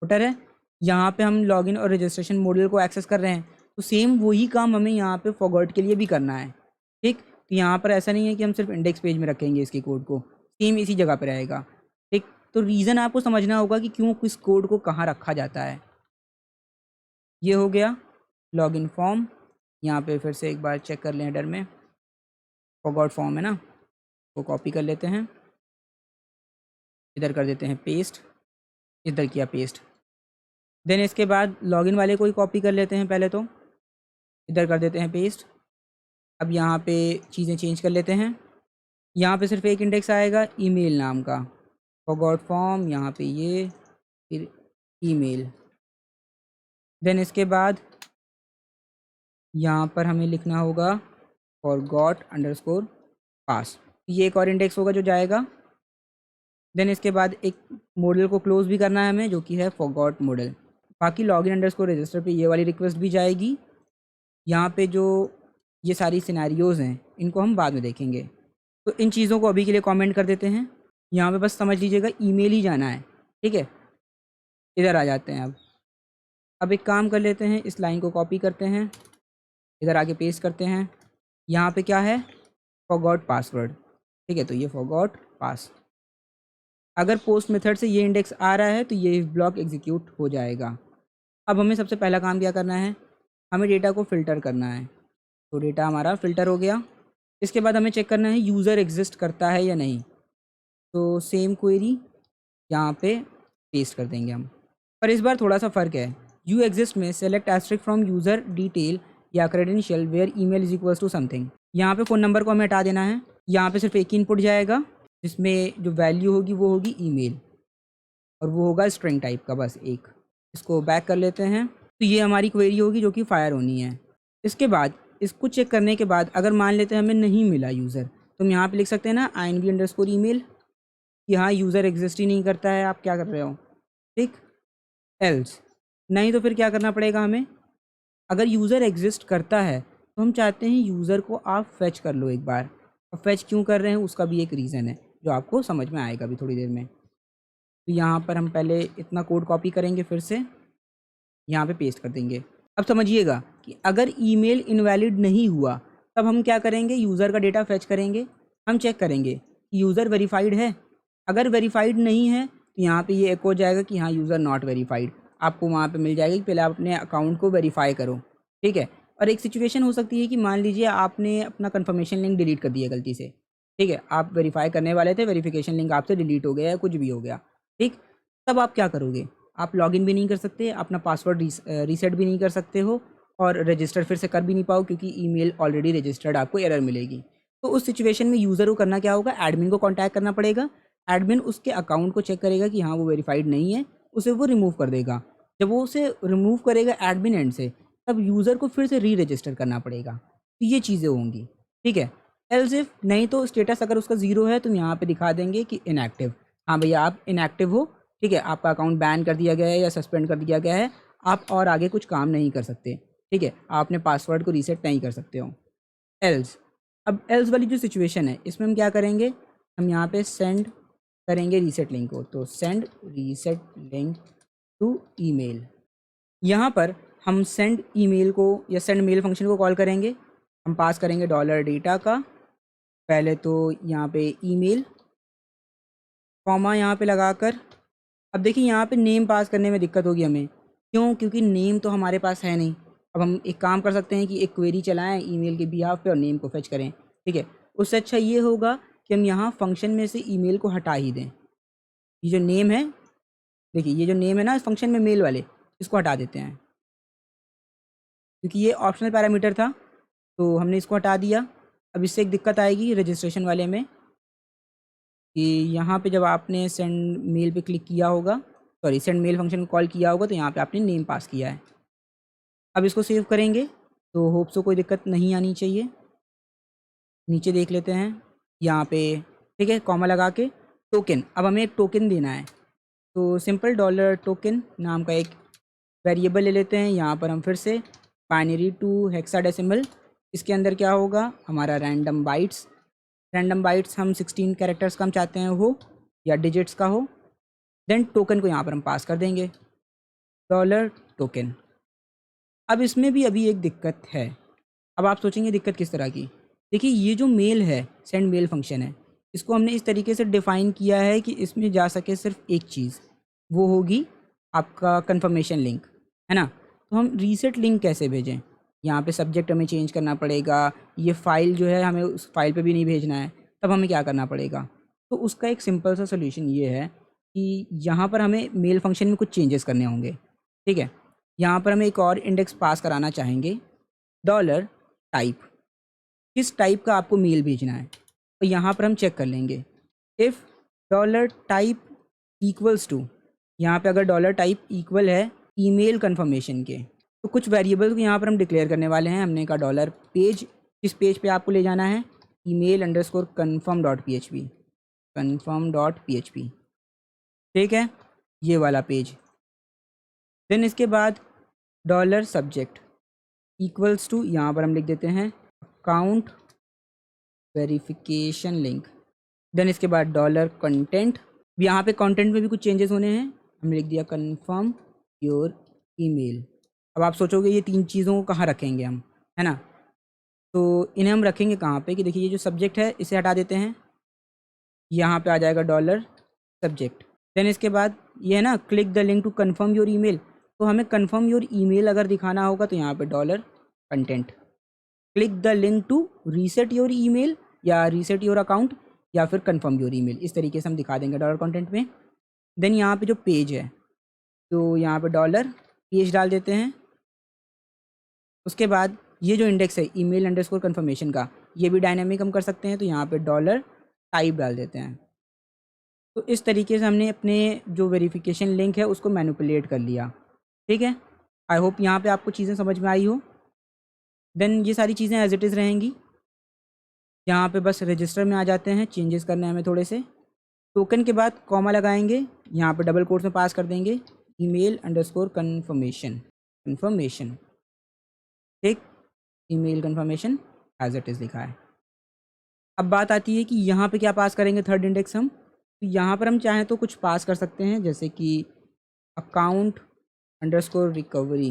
फुटर है, यहाँ पे हम लॉगिन और रजिस्ट्रेशन मॉडल को एक्सेस कर रहे हैं, तो सेम वही काम हमें यहाँ पे फॉरगॉट के लिए भी करना है। ठीक, तो यहाँ पर ऐसा नहीं है कि हम सिर्फ इंडेक्स पेज में रखेंगे इसके कोड को, सेम इसी जगह पर रहेगा। ठीक, तो रीज़न आपको समझना होगा कि क्यों किस कोड को कहाँ रखा जाता है। ये हो गया लॉगिन फॉर्म। यहाँ पे फिर से एक बार चेक कर लें, हेडर में फॉरगॉट फॉर्म है ना, वो कॉपी कर लेते हैं, इधर कर देते हैं पेस्ट, इधर किया पेस्ट। देन इसके बाद लॉगिन वाले को ही कॉपी कर लेते हैं, पहले तो इधर कर देते हैं पेस्ट। अब यहाँ पे चीज़ें चेंज कर लेते हैं। यहाँ पे सिर्फ एक इंडेक्स आएगा ईमेल नाम का, फॉरगॉट फॉर्म, यहाँ पे ये, फिर ईमेल। देन इसके बाद यहाँ पर हमें लिखना होगा forgot_pass, ये एक और इंडेक्स होगा जो जाएगा। देन इसके बाद एक मॉडल को क्लोज भी करना है हमें, जो कि है forgot मॉडल। बाकी लॉगिन अंडरस्कोर रजिस्टर पे ये वाली रिक्वेस्ट भी जाएगी। यहाँ पे जो ये सारी सिनेरियोज़ हैं इनको हम बाद में देखेंगे, तो इन चीज़ों को अभी के लिए कमेंट कर देते हैं। यहाँ पे बस समझ लीजिएगा ईमेल ही जाना है, ठीक है। इधर आ जाते हैं। अब एक काम कर लेते हैं, इस लाइन को कॉपी करते हैं, इधर आके पेस्ट करते हैं। यहाँ पे क्या है, फॉरगॉट पासवर्ड, ठीक है। तो ये फॉरगॉट पास, अगर पोस्ट मेथड से ये इंडेक्स आ रहा है तो ये ब्लॉक एग्जीक्यूट हो जाएगा। अब हमें सबसे पहला काम क्या करना है, हमें डेटा को फ़िल्टर करना है। तो डेटा हमारा फ़िल्टर हो गया। इसके बाद हमें चेक करना है यूज़र एग्जिस्ट करता है या नहीं। तो सेम क्वेरी यहाँ पे पेस्ट कर देंगे हम, पर इस बार थोड़ा सा फ़र्क है। यू एग्जिस्ट में select asterisk from user detail या credential where email is equals to something. यहाँ पे फ़ोन नंबर को हमें हटा देना है। यहाँ पे सिर्फ एक ही इनपुट जाएगा, जिसमें जो वैल्यू होगी वो होगी ईमेल, और वो होगा स्ट्रिंग टाइप का, बस एक। इसको बैक कर लेते हैं। तो ये हमारी क्वेरी होगी जो कि फायर होनी है। इसके बाद इसको चेक करने के बाद अगर मान लेते हैं हमें नहीं मिला यूज़र, तो हम यहाँ पे लिख सकते हैं ना inv_email कि हाँ यूज़र एग्जिस्ट ही नहीं करता है, आप क्या कर रहे हो, ठीक। एल्स नहीं तो फिर क्या करना पड़ेगा हमें, अगर यूज़र एग्जिस्ट करता है तो हम चाहते हैं यूज़र को आप फेच कर लो एक बार। और फेच क्यों कर रहे हैं उसका भी एक रीज़न है जो आपको समझ में आएगा अभी थोड़ी देर में। तो यहाँ पर हम पहले इतना कोड कॉपी करेंगे, फिर से यहाँ पे पेस्ट कर देंगे। अब समझिएगा कि अगर ईमेल इनवैलिड नहीं हुआ तब हम क्या करेंगे, यूज़र का डेटा फेच करेंगे। हम चेक करेंगे कि यूज़र वेरीफाइड है। अगर वेरीफाइड नहीं है तो यहाँ पे ये एको हो जाएगा कि हाँ यूज़र नॉट वेरीफाइड। आपको वहाँ पे मिल जाएगा कि पहले आप अपने अकाउंट को वेरीफाई करो, ठीक है। और एक सिचुएशन हो सकती है कि मान लीजिए आपने अपना कन्फर्मेशन लिंक डिलीट कर दिया गलती से, ठीक है। आप वेरीफाई करने वाले थे, वेरिफिकेशन लिंक आपसे डिलीट हो गया या कुछ भी हो गया, ठीक। तब आप क्या करोगे, आप लॉगिन भी नहीं कर सकते, अपना पासवर्ड रीसेट भी नहीं कर सकते हो, और रजिस्टर फिर से कर भी नहीं पाओ क्योंकि ईमेल ऑलरेडी रजिस्टर्ड, आपको एरर मिलेगी। तो उस सिचुएशन में यूज़र को करना क्या होगा, एडमिन को कॉन्टैक्ट करना पड़ेगा। एडमिन उसके अकाउंट को चेक करेगा कि हाँ वो वेरीफाइड नहीं है, उसे वो रिमूव कर देगा। जब वो उसे रिमूव करेगा एडमिन एंड से, तब यूज़र को फिर से री रजिस्टर करना पड़ेगा। तो ये चीज़ें होंगी, ठीक है। एल्स इफ नहीं तो स्टेटस अगर उसका ज़ीरो है तो यहाँ पे दिखा देंगे कि इनएक्टिव, हाँ भैया आप इनएक्टिव हो, ठीक है। आपका अकाउंट बैन कर दिया गया है या सस्पेंड कर दिया गया है, आप और आगे कुछ काम नहीं कर सकते, ठीक है। आप अपने पासवर्ड को रीसेट नहीं कर सकते हो। एल्स, अब एल्स वाली जो सिचुएशन है इसमें हम क्या करेंगे, हम यहाँ पे सेंड करेंगे रीसेट लिंक को। तो send reset link to email, यहाँ पर हम सेंड ईमेल को या सेंड मेल फंक्शन को कॉल करेंगे। हम पास करेंगे डॉलर डेटा का, पहले तो यहाँ पे ईमेल, कॉमा यहाँ पे लगाकर। अब देखिए यहाँ पे नेम पास करने में दिक्कत होगी हमें, क्यों, क्योंकि नेम तो हमारे पास है नहीं। अब हम एक काम कर सकते हैं कि एक क्वेरी चलाएं ईमेल के बिहाफ पे और नेम को फेच करें, ठीक है। उससे अच्छा ये होगा कि हम यहाँ फंक्शन में से ईमेल को हटा ही दें। ये जो नेम है, देखिए ये जो नेम है ना इस फंक्शन में मेल वाले, इसको हटा देते हैं क्योंकि ये ऑप्शनल पैरामीटर था, तो हमने इसको हटा दिया। अब इससे एक दिक्कत आएगी रजिस्ट्रेशन वाले में कि यहाँ पे जब आपने सेंड मेल पे क्लिक किया होगा, सॉरी सेंड मेल फंक्शन को कॉल किया होगा, तो यहाँ पे आपने नेम पास किया है। अब इसको सेव करेंगे तो होप सो कोई दिक्कत नहीं आनी चाहिए। नीचे देख लेते हैं यहाँ पे, ठीक है, कॉमा लगा के टोकन। अब हमें एक टोकन देना है, तो सिंपल डॉलर टोकन नाम का एक वेरिएबल ले लेते हैं। यहाँ पर हम फिर से बाइनरी टू हेक्साडेसिमल, इसके अंदर क्या होगा हमारा रैंडम बाइट्स। रैंडम बाइट्स हम 16 कैरेक्टर्स का हम चाहते हैं हो या डिजिट्स का हो। देन टोकन को यहाँ पर हम पास कर देंगे, डॉलर टोकन। अब इसमें भी अभी एक दिक्कत है। अब आप सोचेंगे दिक्कत किस तरह की, देखिए ये जो मेल है, सेंड मेल फंक्शन है, इसको हमने इस तरीके से डिफ़ाइन किया है कि इसमें जा सके सिर्फ एक चीज़, वो होगी आपका कंफर्मेशन लिंक, है ना। तो हम रीसेट लिंक कैसे भेजें, यहाँ पे सब्जेक्ट हमें चेंज करना पड़ेगा, ये फ़ाइल जो है हमें उस फाइल पे भी नहीं भेजना है, तब हमें क्या करना पड़ेगा। तो उसका एक सिंपल सा सोल्यूशन ये है कि यहाँ पर हमें मेल फंक्शन में कुछ चेंजेस करने होंगे। ठीक है। यहाँ पर हम एक और इंडेक्स पास कराना चाहेंगे, डॉलर टाइप, किस टाइप का आपको मेल भेजना है। तो यहाँ पर हम चेक कर लेंगे if dollar type equals to, यहाँ पे अगर डॉलर टाइप इक्वल है ईमेल कन्फर्मेशन के, तो कुछ वेरिएबल को यहाँ पर हम डिक्लेयर करने वाले हैं। हमने कहा डॉलर पेज, किस पेज पे आपको ले जाना है, email underscore confirm dot PHP, confirm dot PHP, ठीक है, ये वाला पेज। देन इसके बाद डॉलर सब्जेक्ट इक्वल्स टू, यहाँ पर हम लिख देते हैं अकाउंट वेरिफिकेशन लिंक। देन इसके बाद डॉलर कंटेंट, यहाँ पे कंटेंट में भी कुछ चेंजेस होने हैं, हमने लिख दिया कन्फर्म योर ईमेल। अब आप सोचोगे ये तीन चीज़ों को कहाँ रखेंगे हम, है ना, तो इन्हें हम रखेंगे कहाँ पे, कि देखिए ये जो सब्जेक्ट है इसे हटा देते हैं, यहाँ पे आ जाएगा डॉलर सब्जेक्ट। देन इसके बाद ये है ना click the link to confirm your email, तो हमें कन्फर्म योर ईमेल अगर दिखाना होगा तो यहाँ पे dollar content, click the link to reset your email या रीसेट योर अकाउंट या फिर कन्फर्म योर ईमेल, इस तरीके से हम दिखा देंगे डॉलर कंटेंट में। देन यहाँ पे जो पेज है तो यहाँ पे डॉलर पेज डाल देते हैं। उसके बाद ये जो इंडेक्स है ईमेल अंडरस्कोर कन्फर्मेशन का, ये भी डायनेमिक हम कर सकते हैं, तो यहाँ पे डॉलर टाइप डाल देते हैं। तो इस तरीके से हमने अपने जो वेरिफिकेशन लिंक है उसको मैनिपुलेट कर लिया, ठीक है। आई होप यहाँ पे आपको चीज़ें समझ में आई हो। देन ये सारी चीज़ें एज इट इज़ रहेंगी। यहाँ पे बस रजिस्टर में आ जाते हैं, चेंजेस करने हैं हमें थोड़े से। टोकन के बाद कॉमा लगाएंगे, यहाँ पे डबल कोट्स में पास कर देंगे ईमेल अंडरस्कोर कन्फर्मेशन, कन्फर्मेशन, ठीक, email confirmation as it is लिखा है। अब बात आती है कि यहाँ पे क्या पास करेंगे थर्ड इंडेक्स हम, तो यहाँ पर हम चाहें तो कुछ पास कर सकते हैं, जैसे कि account underscore recovery,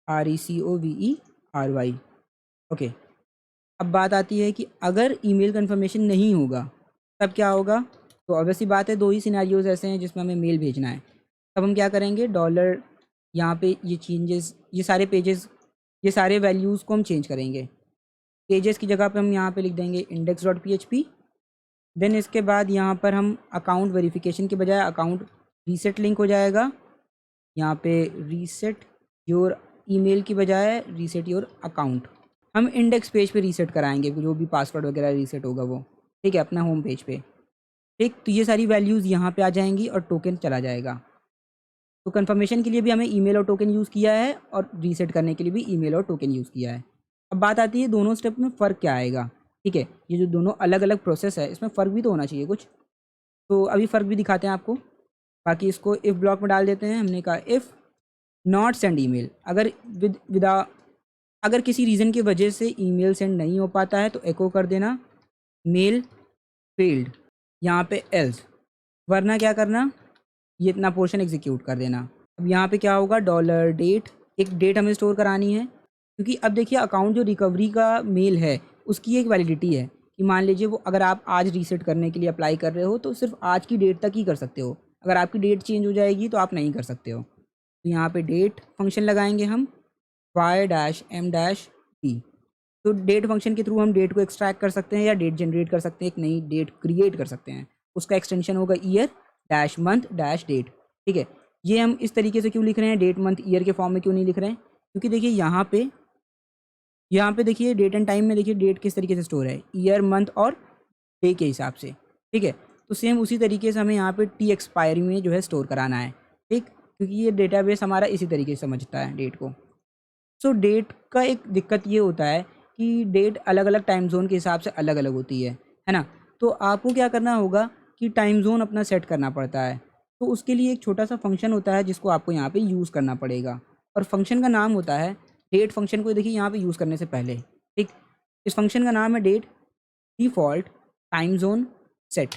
RECOVERY, okay. अब बात आती है कि अगर ईमेल कन्फर्मेशन नहीं होगा तब क्या होगा, तो ऑब्वियसली बात है दो ही सिनेरियोज ऐसे हैं जिसमें हमें मेल भेजना है। तब हम क्या करेंगे, डॉलर यहाँ पे ये चेंजेस, ये सारे पेजेस, ये सारे वैल्यूज़ को हम चेंज करेंगे। पेजेस की जगह पे हम यहाँ पे लिख देंगे इंडेक्स डॉट PHP। देन इसके बाद यहाँ पर हम अकाउंट वेरिफिकेशन के बजाय अकाउंट रीसेट लिंक हो जाएगा, यहाँ पे रीसेट योर ईमेल की बजाय रीसेट योर अकाउंट। हम इंडेक्स पेज पे रीसेट कराएंगे, जो भी पासवर्ड वगैरह रीसेट होगा वो, ठीक है, अपना होम पेज पे, ठीक। तो ये सारी वैल्यूज़ यहाँ पे आ जाएंगी और टोकन चला जाएगा। तो कंफर्मेशन के लिए भी हमें ईमेल और टोकन यूज़ किया है और रीसेट करने के लिए भी ईमेल और टोकन यूज़ किया है। अब बात आती है दोनों स्टेप में फ़र्क क्या आएगा, ठीक है, ये जो दोनों अलग अलग प्रोसेस है इसमें फ़र्क भी तो होना चाहिए कुछ, तो अभी फ़र्क भी दिखाते हैं आपको। बाकी इसको इफ़ ब्लॉक में डाल देते हैं। हमने कहा इफ़ नॉट सेंड ईमेल, अगर अगर किसी रीज़न की वजह से ईमेल सेंड नहीं हो पाता है तो एको कर देना मेल फेल्ड, यहाँ पे एल्स, वरना क्या करना, ये इतना पोर्शन एग्जीक्यूट कर देना। अब यहाँ पे क्या होगा, डॉलर डेट, एक डेट हमें स्टोर करानी है, क्योंकि अब देखिए अकाउंट जो रिकवरी का मेल है उसकी एक वैलिडिटी है कि मान लीजिए वो अगर आप आज रीसेट करने के लिए अप्लाई कर रहे हो तो सिर्फ आज की डेट तक ही कर सकते हो, अगर आपकी डेट चेंज हो जाएगी तो आप नहीं कर सकते हो। तो यहाँ पे डेट फंक्शन लगाएंगे हम y-m-d, तो डेट फंक्शन के थ्रू हम डेट को एक्सट्रैक्ट कर सकते हैं या डेट जनरेट कर सकते हैं, एक नई डेट क्रिएट कर सकते हैं। उसका एक्सटेंशन होगा year dash month dash date, ठीक है। ये हम इस तरीके से क्यों लिख रहे हैं, डेट मंथ ईयर के फॉर्म में क्यों नहीं लिख रहे हैं, क्योंकि देखिए यहाँ पे देखिए डेट एंड टाइम में देखिए डेट किस तरीके से स्टोर है, ईयर मंथ और डे के हिसाब से, ठीक है। तो सेम उसी तरीके से हमें यहाँ पे टी एक्सपायरी में जो है स्टोर कराना है, ठीक, क्योंकि ये डेटाबेस हमारा इसी तरीके से समझता है डेट को। सो डेट का एक दिक्कत ये होता है कि डेट अलग अलग टाइम जोन के हिसाब से अलग अलग होती है ना। तो आपको क्या करना होगा कि टाइम जोन अपना सेट करना पड़ता है, तो उसके लिए एक छोटा सा फंक्शन होता है जिसको आपको यहाँ पे यूज़ करना पड़ेगा, और फंक्शन का नाम होता है डेट। फंक्शन को देखिए यहाँ पे यूज़ करने से पहले, ठीक, इस फंक्शन का नाम है date default time zone set,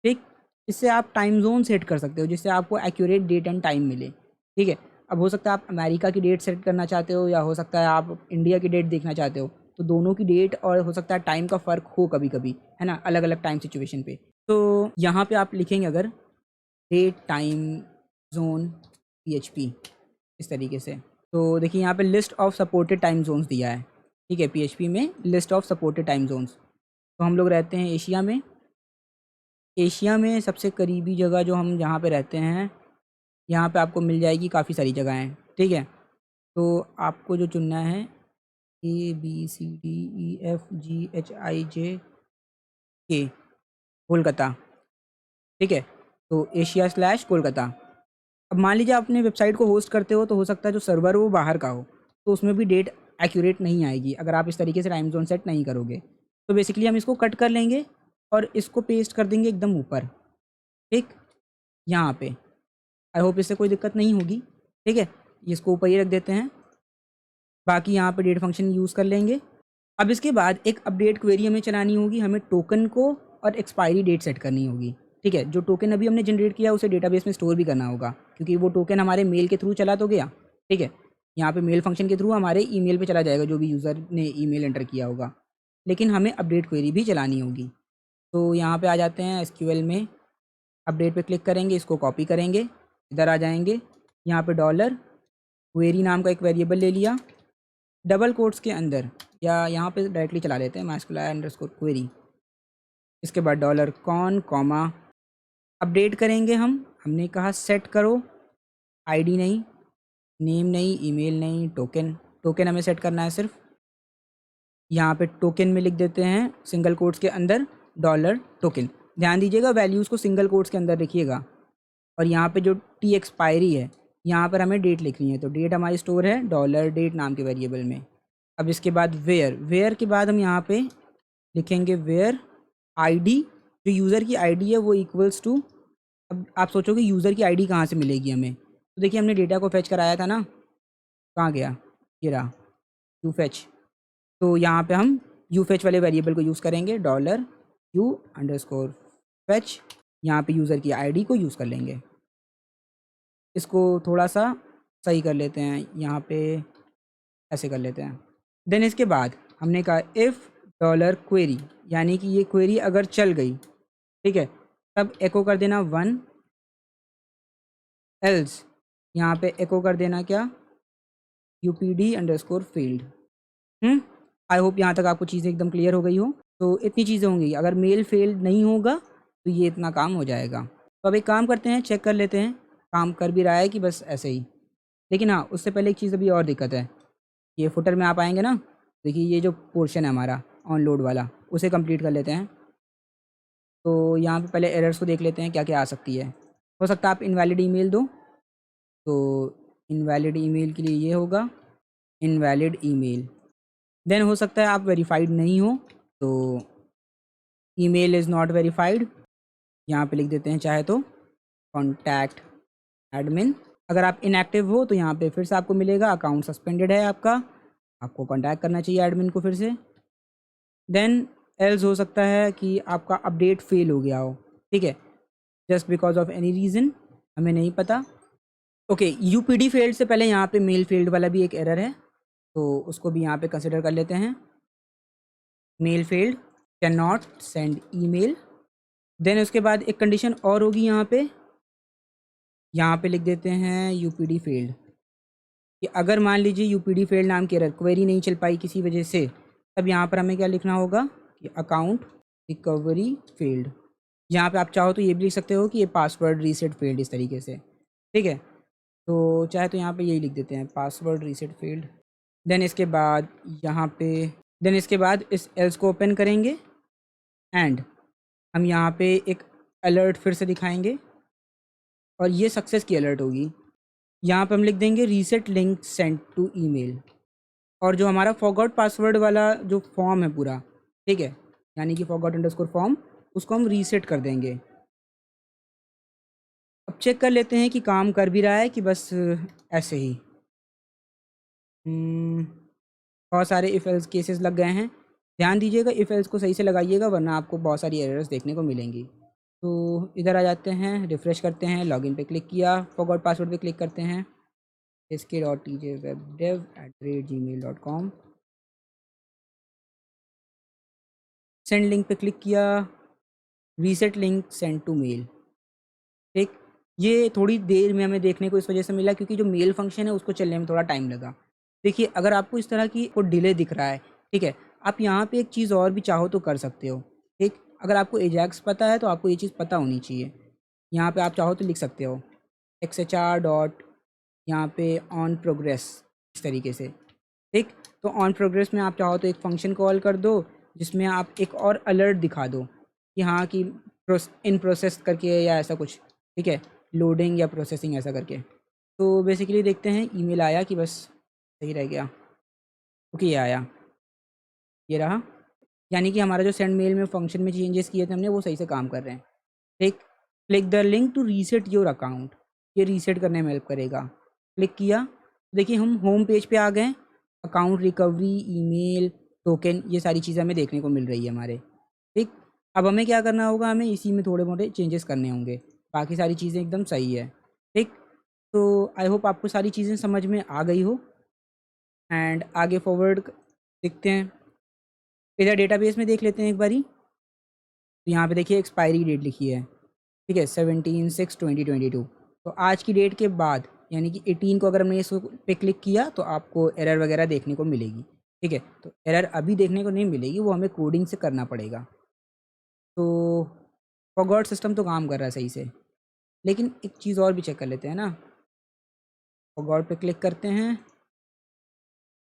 ठीक। इससे आप टाइम जोन सेट कर सकते हो जिससे आपको एक्यूरेट डेट एंड टाइम मिले, ठीक है। अब हो सकता है आप अमेरिका की डेट सेट करना चाहते हो या हो सकता है आप इंडिया की डेट देखना चाहते हो, तो दोनों की डेट और हो सकता है टाइम का फ़र्क हो कभी कभी, है ना, अलग अलग टाइम सिचुएशन पे। तो यहाँ पे आप लिखेंगे अगर डेट टाइम जोन PHP इस तरीके से, तो देखिए यहाँ पे list of supported time zones दिया है, ठीक है, PHP में list of supported time zones. तो हम लोग रहते हैं एशिया में, एशिया में सबसे करीबी जगह जो हम जहाँ पे रहते हैं यहाँ पे आपको मिल जाएगी काफ़ी सारी जगहें, ठीक है। तो आपको जो चुनना है ABCDEFGHIJK कोलकाता, ठीक है। तो एशिया/कोलकाता। अब मान लीजिए आप अपने वेबसाइट को होस्ट करते हो तो हो सकता है जो सर्वर हो वो बाहर का हो, तो उसमें भी डेट एक्यूरेट नहीं आएगी अगर आप इस तरीके से टाइम जोन सेट नहीं करोगे। तो बेसिकली हम इसको कट कर लेंगे और इसको पेस्ट कर देंगे एकदम ऊपर, ठीक, यहाँ पे। आई होप इससे कोई दिक्कत नहीं होगी, ठीक है। इसको ऊपर ही रख देते हैं। बाकी यहाँ पे डेट फंक्शन यूज़ कर लेंगे। अब इसके बाद एक अपडेट क्वेरी हमें चलानी होगी, हमें टोकन को और एक्सपायरी डेट सेट करनी होगी, ठीक है। जो टोकन अभी हमने जनरेट किया उसे डेटाबेस में स्टोर भी करना होगा, क्योंकि वो टोकन हमारे मेल के थ्रू चला तो गया, ठीक है। यहाँ पे मेल फंक्शन के थ्रू हमारे ईमेल पे चला जाएगा जो भी यूज़र ने ईमेल एंटर किया होगा, लेकिन हमें अपडेट क्वेरी भी चलानी होगी। तो यहाँ पे आ जाते हैं एसक्यूएल में, अपडेट पे क्लिक करेंगे, इसको कॉपी करेंगे, इधर आ जाएंगे, यहाँ पे डॉलर क्वेरी नाम का एक वेरिएबल ले लिया, डबल कोट्स के अंदर, या यहाँ पे डायरेक्टली चला लेते हैं mysql_query। इसके बाद डॉलर कॉन कॉमा अपडेट करेंगे हमने कहा सेट करो आईडी नहीं, नेम नहीं, ईमेल नहीं, टोकन, टोकन हमें सेट करना है सिर्फ। यहाँ पे टोकन में लिख देते हैं सिंगल कोट्स के अंदर डॉलर टोकन। ध्यान दीजिएगा वैल्यूज़ को सिंगल कोट्स के अंदर लिखिएगा। और यहाँ पे जो टी एक्सपायरी है यहाँ पर हमें डेट लिखनी है, तो डेट हमारी स्टोर है डॉलर डेट नाम के वेरिएबल में। अब इसके बाद वेयर के बाद हम यहाँ पे लिखेंगे वेयर आईडी, जो यूज़र की आईडी है वो इक्वल्स टू, अब आप सोचोगे यूज़र की आईडी कहाँ से मिलेगी हमें, तो देखिए हमने डेटा को फेच कराया था ना, कहाँ गया, ये रहा यू फेच। तो यहाँ पे हम यू फेच वाले वेरिएबल को यूज़ करेंगे, डॉलर $u_fetch, यहाँ पे यूज़र की आईडी को यूज़ कर लेंगे। इसको थोड़ा सा सही कर लेते हैं, यहाँ पे ऐसे कर लेते हैं। देन इसके बाद हमने कहा इफ़ डॉलर क्वेरी, यानी कि ये क्वेरी अगर चल गई, ठीक है, तब एको कर देना 1, एल्स यहाँ पे एको कर देना क्या, UPD_field। आई होप यहाँ तक आपको चीज़ें एकदम क्लियर हो गई हो। तो इतनी चीज़ें होंगी, अगर मेल फेल्ड नहीं होगा तो ये इतना काम हो जाएगा। तो अब एक काम करते हैं, चेक कर लेते हैं काम कर भी रहा है कि बस ऐसे ही। लेकिन हाँ, उससे पहले एक चीज़ अभी और दिक्कत है, ये फुटर में आप आएंगे ना, देखिए ये जो पोर्शन है हमारा ऑन लोड वाला, उसे कंप्लीट कर लेते हैं। तो यहाँ पे पहले एरर्स को देख लेते हैं क्या क्या आ सकती है। हो सकता है आप इनवैलिड ईमेल दो, तो इनवैलिड ईमेल के लिए ये होगा इनवैलिड ईमेल। देन हो सकता है आप वेरीफाइड नहीं हो, तो ईमेल इज़ नॉट वेरीफाइड, यहाँ पे लिख देते हैं चाहे तो कॉन्टैक्ट एडमिन। अगर आप इनएक्टिव हो तो यहाँ पे फिर से आपको मिलेगा अकाउंट सस्पेंडेड है आपका, आपको कॉन्टैक्ट करना चाहिए एडमिन को फिर से। देन एल्स हो सकता है कि आपका अपडेट फेल हो गया हो, ठीक है, just because of any reason, हमें नहीं पता। ओके, UPD फेल्ड से पहले यहाँ पे मेल फेल्ड वाला भी एक एरर है, तो उसको भी यहाँ पे कंसिडर कर लेते हैं। Mail failed can not send email. Then उसके बाद एक कंडीशन और होगी यहाँ पे लिख देते हैं UPD फेल्ड, कि अगर मान लीजिए UPD फेल्ड नाम की एरर क्वेरी नहीं चल पाई किसी वजह से, तब यहाँ पर हमें क्या लिखना होगा कि अकाउंट रिकवरी फेल्ड। यहाँ पे आप चाहो तो ये भी लिख सकते हो कि ये पासवर्ड रीसेट फेल्ड, इस तरीके से, ठीक है। तो चाहे तो यहाँ पे यही लिख देते हैं पासवर्ड रीसेट फेल्ड। देन इसके बाद यहाँ पे देन इसके बाद इस एल्स को ओपन करेंगे एंड हम यहाँ पे एक अलर्ट फिर से दिखाएंगे और ये सक्सेस की अलर्ट होगी। यहाँ पे हम लिख देंगे reset link send to email, और जो हमारा फॉरगॉट पासवर्ड वाला जो फॉर्म है पूरा, ठीक है, यानी कि forgot_form, उसको हम रीसेट कर देंगे। अब चेक कर लेते हैं कि काम कर भी रहा है कि बस ऐसे ही। बहुत सारे इफ़ एल्स केसेस लग गए हैं, ध्यान दीजिएगा इफ़ एल्स को सही से लगाइएगा वरना आपको बहुत सारी एरर्स देखने को मिलेंगी। तो इधर आ जाते हैं, रिफ़्रेश करते हैं, लॉगिन पे क्लिक किया, फॉरगॉट पासवर्ड पे क्लिक करते हैं, sk.tjwebdev@gmail.com, सेंड लिंक पे क्लिक किया, reset link send to mail, ठीक। ये थोड़ी देर में हमें देखने को इस वजह से मिला क्योंकि जो मेल फंक्शन है उसको चलने में थोड़ा टाइम लगा। देखिए अगर आपको इस तरह की को डिले दिख रहा है, ठीक है, आप यहाँ पे एक चीज़ और भी चाहो तो कर सकते हो, ठीक। अगर आपको एजैक्स पता है तो आपको ये चीज़ पता होनी चाहिए, यहाँ पे आप चाहो तो लिख सकते हो XHR डॉट यहाँ पे ऑन प्रोग्रेस, इस तरीके से। ठीक, तो ऑन प्रोग्रेस में आप चाहो तो एक फंक्शन कॉल कर दो जिसमें आप एक और अलर्ट दिखा दो कि हाँ कि इन प्रोसेस करके या ऐसा कुछ। ठीक है, लोडिंग या प्रोसेसिंग ऐसा करके। तो बेसिकली देखते हैं ईमेल आया कि बस सही रह गया। ओके, ये आया, ये रहा। यानी कि हमारा जो सेंड मेल में फंक्शन में चेंजेस किए थे हमने, वो सही से काम कर रहे हैं। ठीक, click the link to reset your account, ये रीसेट करने में हेल्प करेगा। क्लिक किया, देखिए हम होम पेज पे आ गए। अकाउंट रिकवरी, ईमेल, टोकन, ये सारी चीज़ें हमें देखने को मिल रही है हमारे। ठीक, अब हमें क्या करना होगा, हमें इसी में थोड़े मोटे चेंजेस करने होंगे, बाकी सारी चीज़ें एकदम सही है। ठीक, तो आई होप आपको सारी चीज़ें समझ में आ गई हो। एंड आगे फॉरवर्ड देखते हैं, इधर डेटाबेस में देख लेते हैं एक बारी। तो यहाँ पे देखिए एक्सपायरी डेट लिखी है। ठीक है, 17/6/2022। तो आज की डेट के बाद यानी कि 18 को अगर हमने इस पे क्लिक किया तो आपको एरर वगैरह देखने को मिलेगी। ठीक है, तो एरर अभी देखने को नहीं मिलेगी, वो हमें कोडिंग से करना पड़ेगा। तो फॉरगॉट सिस्टम तो काम कर रहा है सही से, लेकिन एक चीज़ और भी चेक कर लेते हैं ना। फॉरगॉट पे क्लिक करते हैं,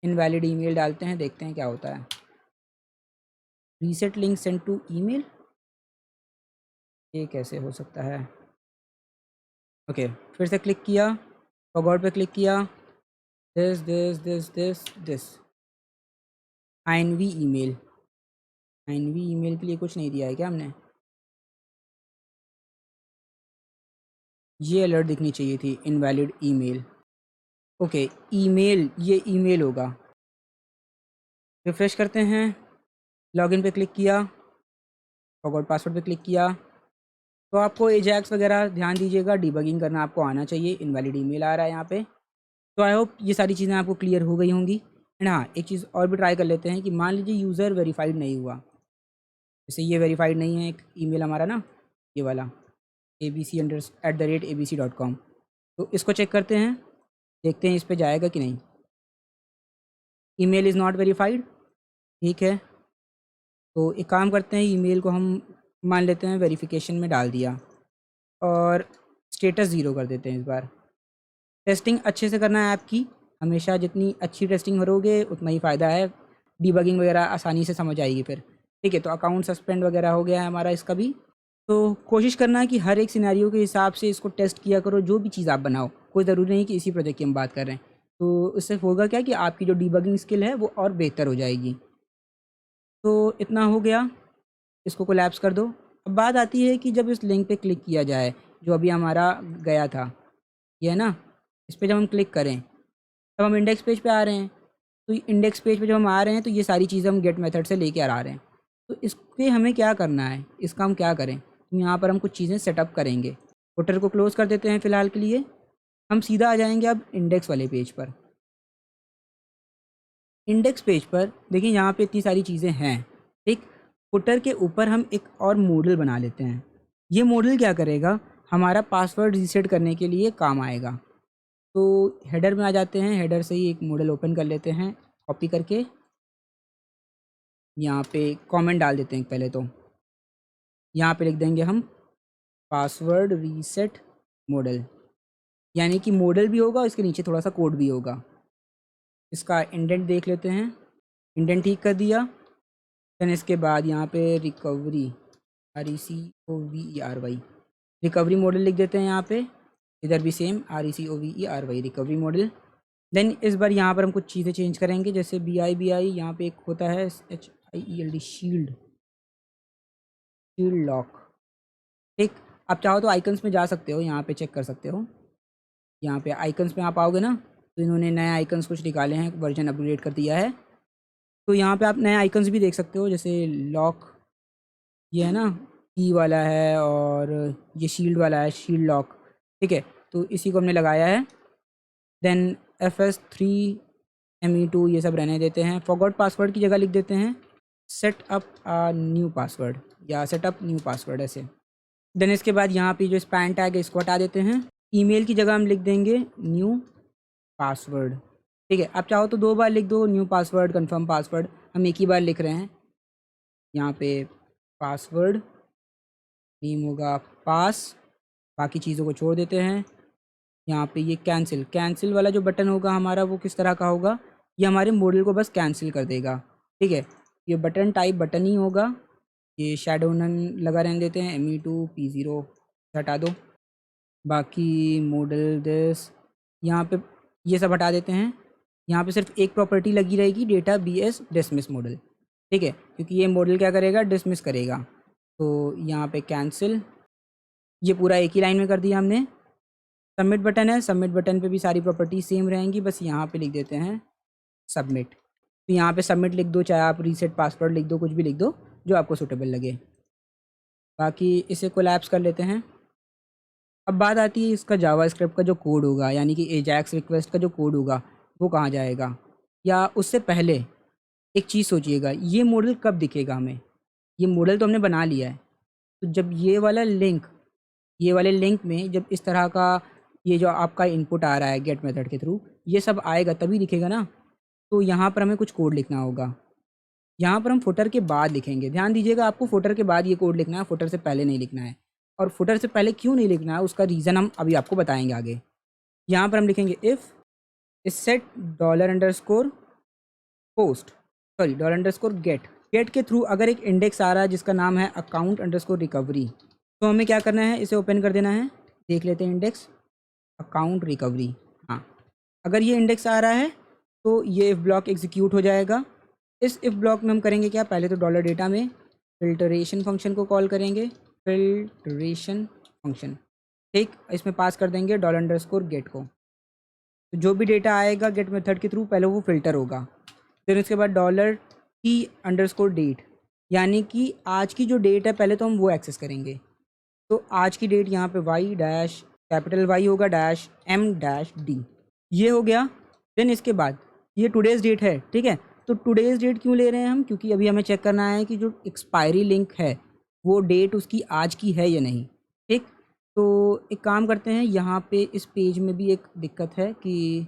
इनवैलिड ईमेल डालते हैं, देखते हैं क्या होता है। Reset link send to email, ये कैसे हो सकता है। ओके, फिर से क्लिक किया, फॉरगॉट पे क्लिक किया, दिस आइनवी ईमेल के लिए कुछ नहीं दिया है क्या हमने। ये अलर्ट दिखनी चाहिए थी, इनवैलिड ईमेल। ओके, ईमेल, ये ईमेल होगा। रिफ्रेश करते हैं, लॉगिन पे क्लिक किया, फॉरगॉट पासवर्ड पे क्लिक किया। तो आपको एजैक्स वगैरह ध्यान दीजिएगा, डिबगिंग करना आपको आना चाहिए। इनवैलिड ईमेल आ रहा है यहाँ पे। तो आई होप ये सारी चीज़ें आपको क्लियर हो गई होंगी। एंड हाँ, एक चीज़ और भी ट्राई कर लेते हैं कि मान लीजिए यूज़र वेरीफाइड नहीं हुआ, जैसे ये वेरीफाइड नहीं है एक ईमेल हमारा ना, ये वाला abc@abc.com। तो इसको चेक करते हैं, देखते हैं इस पे जाएगा कि नहीं। Email is not verified. ठीक है, तो एक काम करते हैं, ईमेल को हम मान लेते हैं वेरिफिकेशन में डाल दिया और स्टेटस ज़ीरो कर देते हैं इस बार। टेस्टिंग अच्छे से करना है आपकी, हमेशा जितनी अच्छी टेस्टिंग करोगे उतना ही फ़ायदा है। डीबगिंग वगैरह आसानी से समझ आएगी फिर। ठीक है, तो अकाउंट सस्पेंड वगैरह हो गया है हमारा इसका भी। तो कोशिश करना है कि हर एक सिनेरियो के हिसाब से इसको टेस्ट किया करो, जो भी चीज़ आप बनाओ। कोई ज़रूरी नहीं कि इसी प्रोजेक्ट की हम बात कर रहे हैं। तो इससे होगा क्या कि आपकी जो डीबगिंग स्किल है वो और बेहतर हो जाएगी। तो इतना हो गया, इसको कोलैप्स कर दो। अब बात आती है कि जब इस लिंक पे क्लिक किया जाए, जो अभी हमारा गया था, ये है ना, इस पे जब हम क्लिक करें तब हम इंडेक्स पेज पे आ रहे हैं। तो इंडेक्स पेज पे जब हम आ रहे हैं तो ये सारी चीज़ें हम गेट मेथड से लेके आ रहे हैं। तो इसके हमें क्या करना है, इसका हम क्या करें, तो यहाँ पर हम कुछ चीज़ें सेटअप करेंगे। फुटर को क्लोज़ कर देते हैं फ़िलहाल के लिए। हम सीधा आ जाएंगे अब इंडेक्स वाले पेज पर। इंडेक्स पेज पर देखिए यहाँ पे इतनी सारी चीज़ें हैं। एक फुटर के ऊपर हम एक और मॉडल बना लेते हैं। ये मॉडल क्या करेगा, हमारा पासवर्ड रीसेट करने के लिए काम आएगा। तो हेडर में आ जाते हैं, हेडर से ही एक मॉडल ओपन कर लेते हैं, कॉपी करके यहाँ पे कमेंट डाल देते हैं पहले। तो यहाँ पे लिख देंगे हम पासवर्ड रीसेट मॉडल, यानी कि मॉडल भी होगा, इसके नीचे थोड़ा सा कोड भी होगा। इसका इंडेंट देख लेते हैं, इंडेंट ठीक कर दिया। देन इसके बाद यहाँ पे रिकवरी, RECOVERY, रिकवरी मॉडल लिख देते हैं यहाँ पे। इधर भी same RECOVERY, recovery model. Then इस बार यहाँ पर हम कुछ चीज़ें चेंज करेंगे, जैसे BI यहाँ पे एक होता है SHIELD, शील्ड लॉक। ठीक, आप चाहो तो आइकन्स में जा सकते हो, यहाँ पे चेक कर सकते हो। यहाँ पे आइकन्स में आप आओगे ना, तो इन्होंने नए आइकन्स कुछ निकाले हैं, वर्जन अपग्रेड कर दिया है। तो यहाँ पे आप नए आइकन्स भी देख सकते हो, जैसे लॉक, ये है ना की वाला है, और ये शील्ड वाला है, शील्ड लॉक। ठीक है, तो इसी को हमने लगाया है। देन FS3 ME2 ये सब रहने देते हैं। फॉरगॉट पासवर्ड की जगह लिख देते हैं सेट अप न्यू पासवर्ड, या सेटअप न्यू पासवर्ड ऐसे। देन इसके बाद यहाँ पे जो स्पैन टैग है इसको हटा देते हैं। ईमेल की जगह हम लिख देंगे न्यू पासवर्ड। ठीक है, आप चाहो तो 2 बार लिख दो, न्यू पासवर्ड, कंफर्म पासवर्ड। हम एक ही बार लिख रहे हैं। यहाँ पे पासवर्ड नेम होगा पास, बाकी चीज़ों को छोड़ देते हैं। यहाँ पे ये कैंसिल कैंसिल वाला जो बटन होगा हमारा वो किस तरह का होगा, ये हमारे मॉडल को बस कैंसिल कर देगा। ठीक है, ये बटन टाइप बटन ही होगा। ये शैडो नन लगा रहने देते हैं, me2p0 हटा दो। बाकी मॉडल दिस यहाँ पे ये सब हटा देते हैं। यहाँ पे सिर्फ एक प्रॉपर्टी लगी रहेगी, डेटा bs डिसमिस मॉडल। ठीक है, क्योंकि ये मॉडल क्या करेगा, डिसमिस करेगा। तो यहाँ पे कैंसिल, ये पूरा एक ही लाइन में कर दिया हमने। सबमिट बटन है, सबमिट बटन पे भी सारी प्रॉपर्टी सेम रहेंगी, बस यहाँ पे लिख देते हैं सबमिट। तो यहाँ पे सबमिट लिख दो, चाहे आप रीसेट पासवर्ड लिख दो, कुछ भी लिख दो जो आपको सूटेबल लगे। बाकी इसे कोलैप्स कर लेते हैं। अब बात आती है इसका जावास्क्रिप्ट का जो कोड होगा, यानी कि एजैक्स रिक्वेस्ट का जो कोड होगा वो कहाँ जाएगा। या उससे पहले एक चीज़ सोचिएगा, ये मॉडल कब दिखेगा हमें। ये मॉडल तो हमने बना लिया है, तो जब ये वाला लिंक, ये वाले लिंक में जब इस तरह का ये जो आपका इनपुट आ रहा है गेट मेथड के थ्रू, ये सब आएगा तभी दिखेगा ना। तो यहाँ पर हमें कुछ कोड लिखना होगा। यहाँ पर हम फुटर के बाद लिखेंगे। ध्यान दीजिएगा, आपको फुटर के बाद ये कोड लिखना है, फुटर से पहले नहीं लिखना है। और फुटर से पहले क्यों नहीं लिखना है उसका रीज़न हम अभी आपको बताएंगे आगे। यहाँ पर हम लिखेंगे इफ़ सेट $_पोस्ट गेट के थ्रू अगर एक इंडेक्स आ रहा है जिसका नाम है account_recovery, तो हमें क्या करना है, इसे ओपन कर देना है। देख लेते हैं इंडेक्स अकाउंट रिकवरी। हाँ, अगर ये इंडेक्स आ रहा है तो ये इफ़ ब्लॉक एग्जीक्यूट हो जाएगा। इस इफ़ ब्लॉक में हम करेंगे क्या, पहले तो डॉलर डेटा में फिल्टरेशन फंक्शन को कॉल करेंगे, फिल्टरेशन फंक्शन। ठीक, इसमें पास कर देंगे $_गेट को। तो जो भी डेटा आएगा गेट मेथड के थ्रू पहले वो फ़िल्टर होगा। फिर उसके बाद $T_date, यानी कि आज की जो डेट है पहले तो हम वो एक्सेस करेंगे। तो आज की डेट यहाँ पे Y होगा -M-D, ये हो गया। देन इसके बाद ये टुडेज़ डेट है। ठीक है, तो टुडेज़ डेट क्यों ले रहे हैं हम, क्योंकि अभी हमें चेक करना है कि जो एक्सपायरी लिंक है वो डेट उसकी आज की है या नहीं। ठीक, तो एक काम करते हैं, यहाँ पे इस पेज में भी एक दिक्कत है कि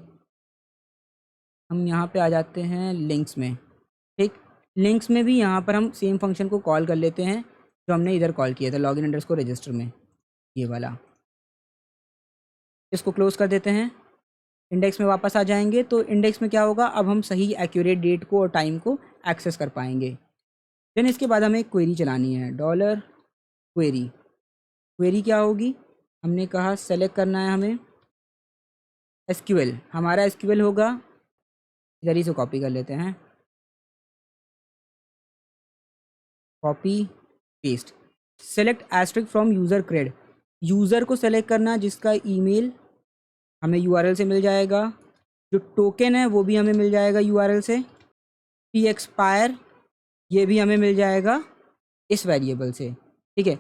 हम यहाँ पे आ जाते हैं लिंक्स में। ठीक, लिंक्स में भी यहाँ पर हम सेम फंक्शन को कॉल कर लेते हैं जो हमने इधर कॉल किया था login_register में, ये वाला। इसको क्लोज कर देते हैं। इंडेक्स में वापस आ जाएंगे, तो इंडेक्स में क्या होगा, अब हम सही एक्यूरेट डेट को और टाइम को एक्सेस कर पाएंगे। देन इसके बाद हमें एक क्वेरी चलानी है, $क्वेरी। क्वेरी क्या होगी, हमने कहा सेलेक्ट करना है हमें SQL। हमारा SQL होगा, इधर ही से कॉपी कर लेते हैं, copy paste. Select asterisk from user cred, user को सेलेक्ट करना जिसका ईमेल हमें URL से मिल जाएगा, जो टोकन है वो भी हमें मिल जाएगा URL से। T_expire ये भी हमें मिल जाएगा इस वेरिएबल से। ठीक है,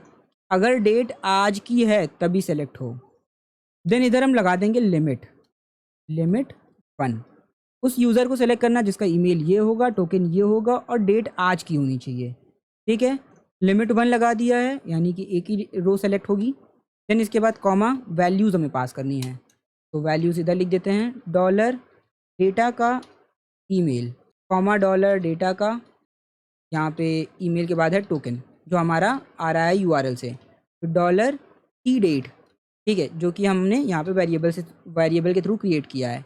अगर डेट आज की है तभी सेलेक्ट हो। देन इधर हम लगा देंगे लिमिट 1। उस यूज़र को सेलेक्ट करना जिसका ईमेल ये होगा, टोकन ये होगा और डेट आज की होनी चाहिए। ठीक है, लिमिट 1 लगा दिया है, यानी कि एक ही रो सेलेक्ट होगी। देन इसके बाद कॉमा, वैल्यूज़ हमें पास करनी है, तो वैल्यूज़ इधर लिख देते हैं, $डेटा का ईमेल, कॉमा $डेटा का, यहाँ पे ईमेल के बाद है टोकन जो हमारा आ रहा है URL से, तो $T_date। ठीक है, जो कि हमने यहाँ पे वेरिएबल के थ्रू क्रिएट किया है।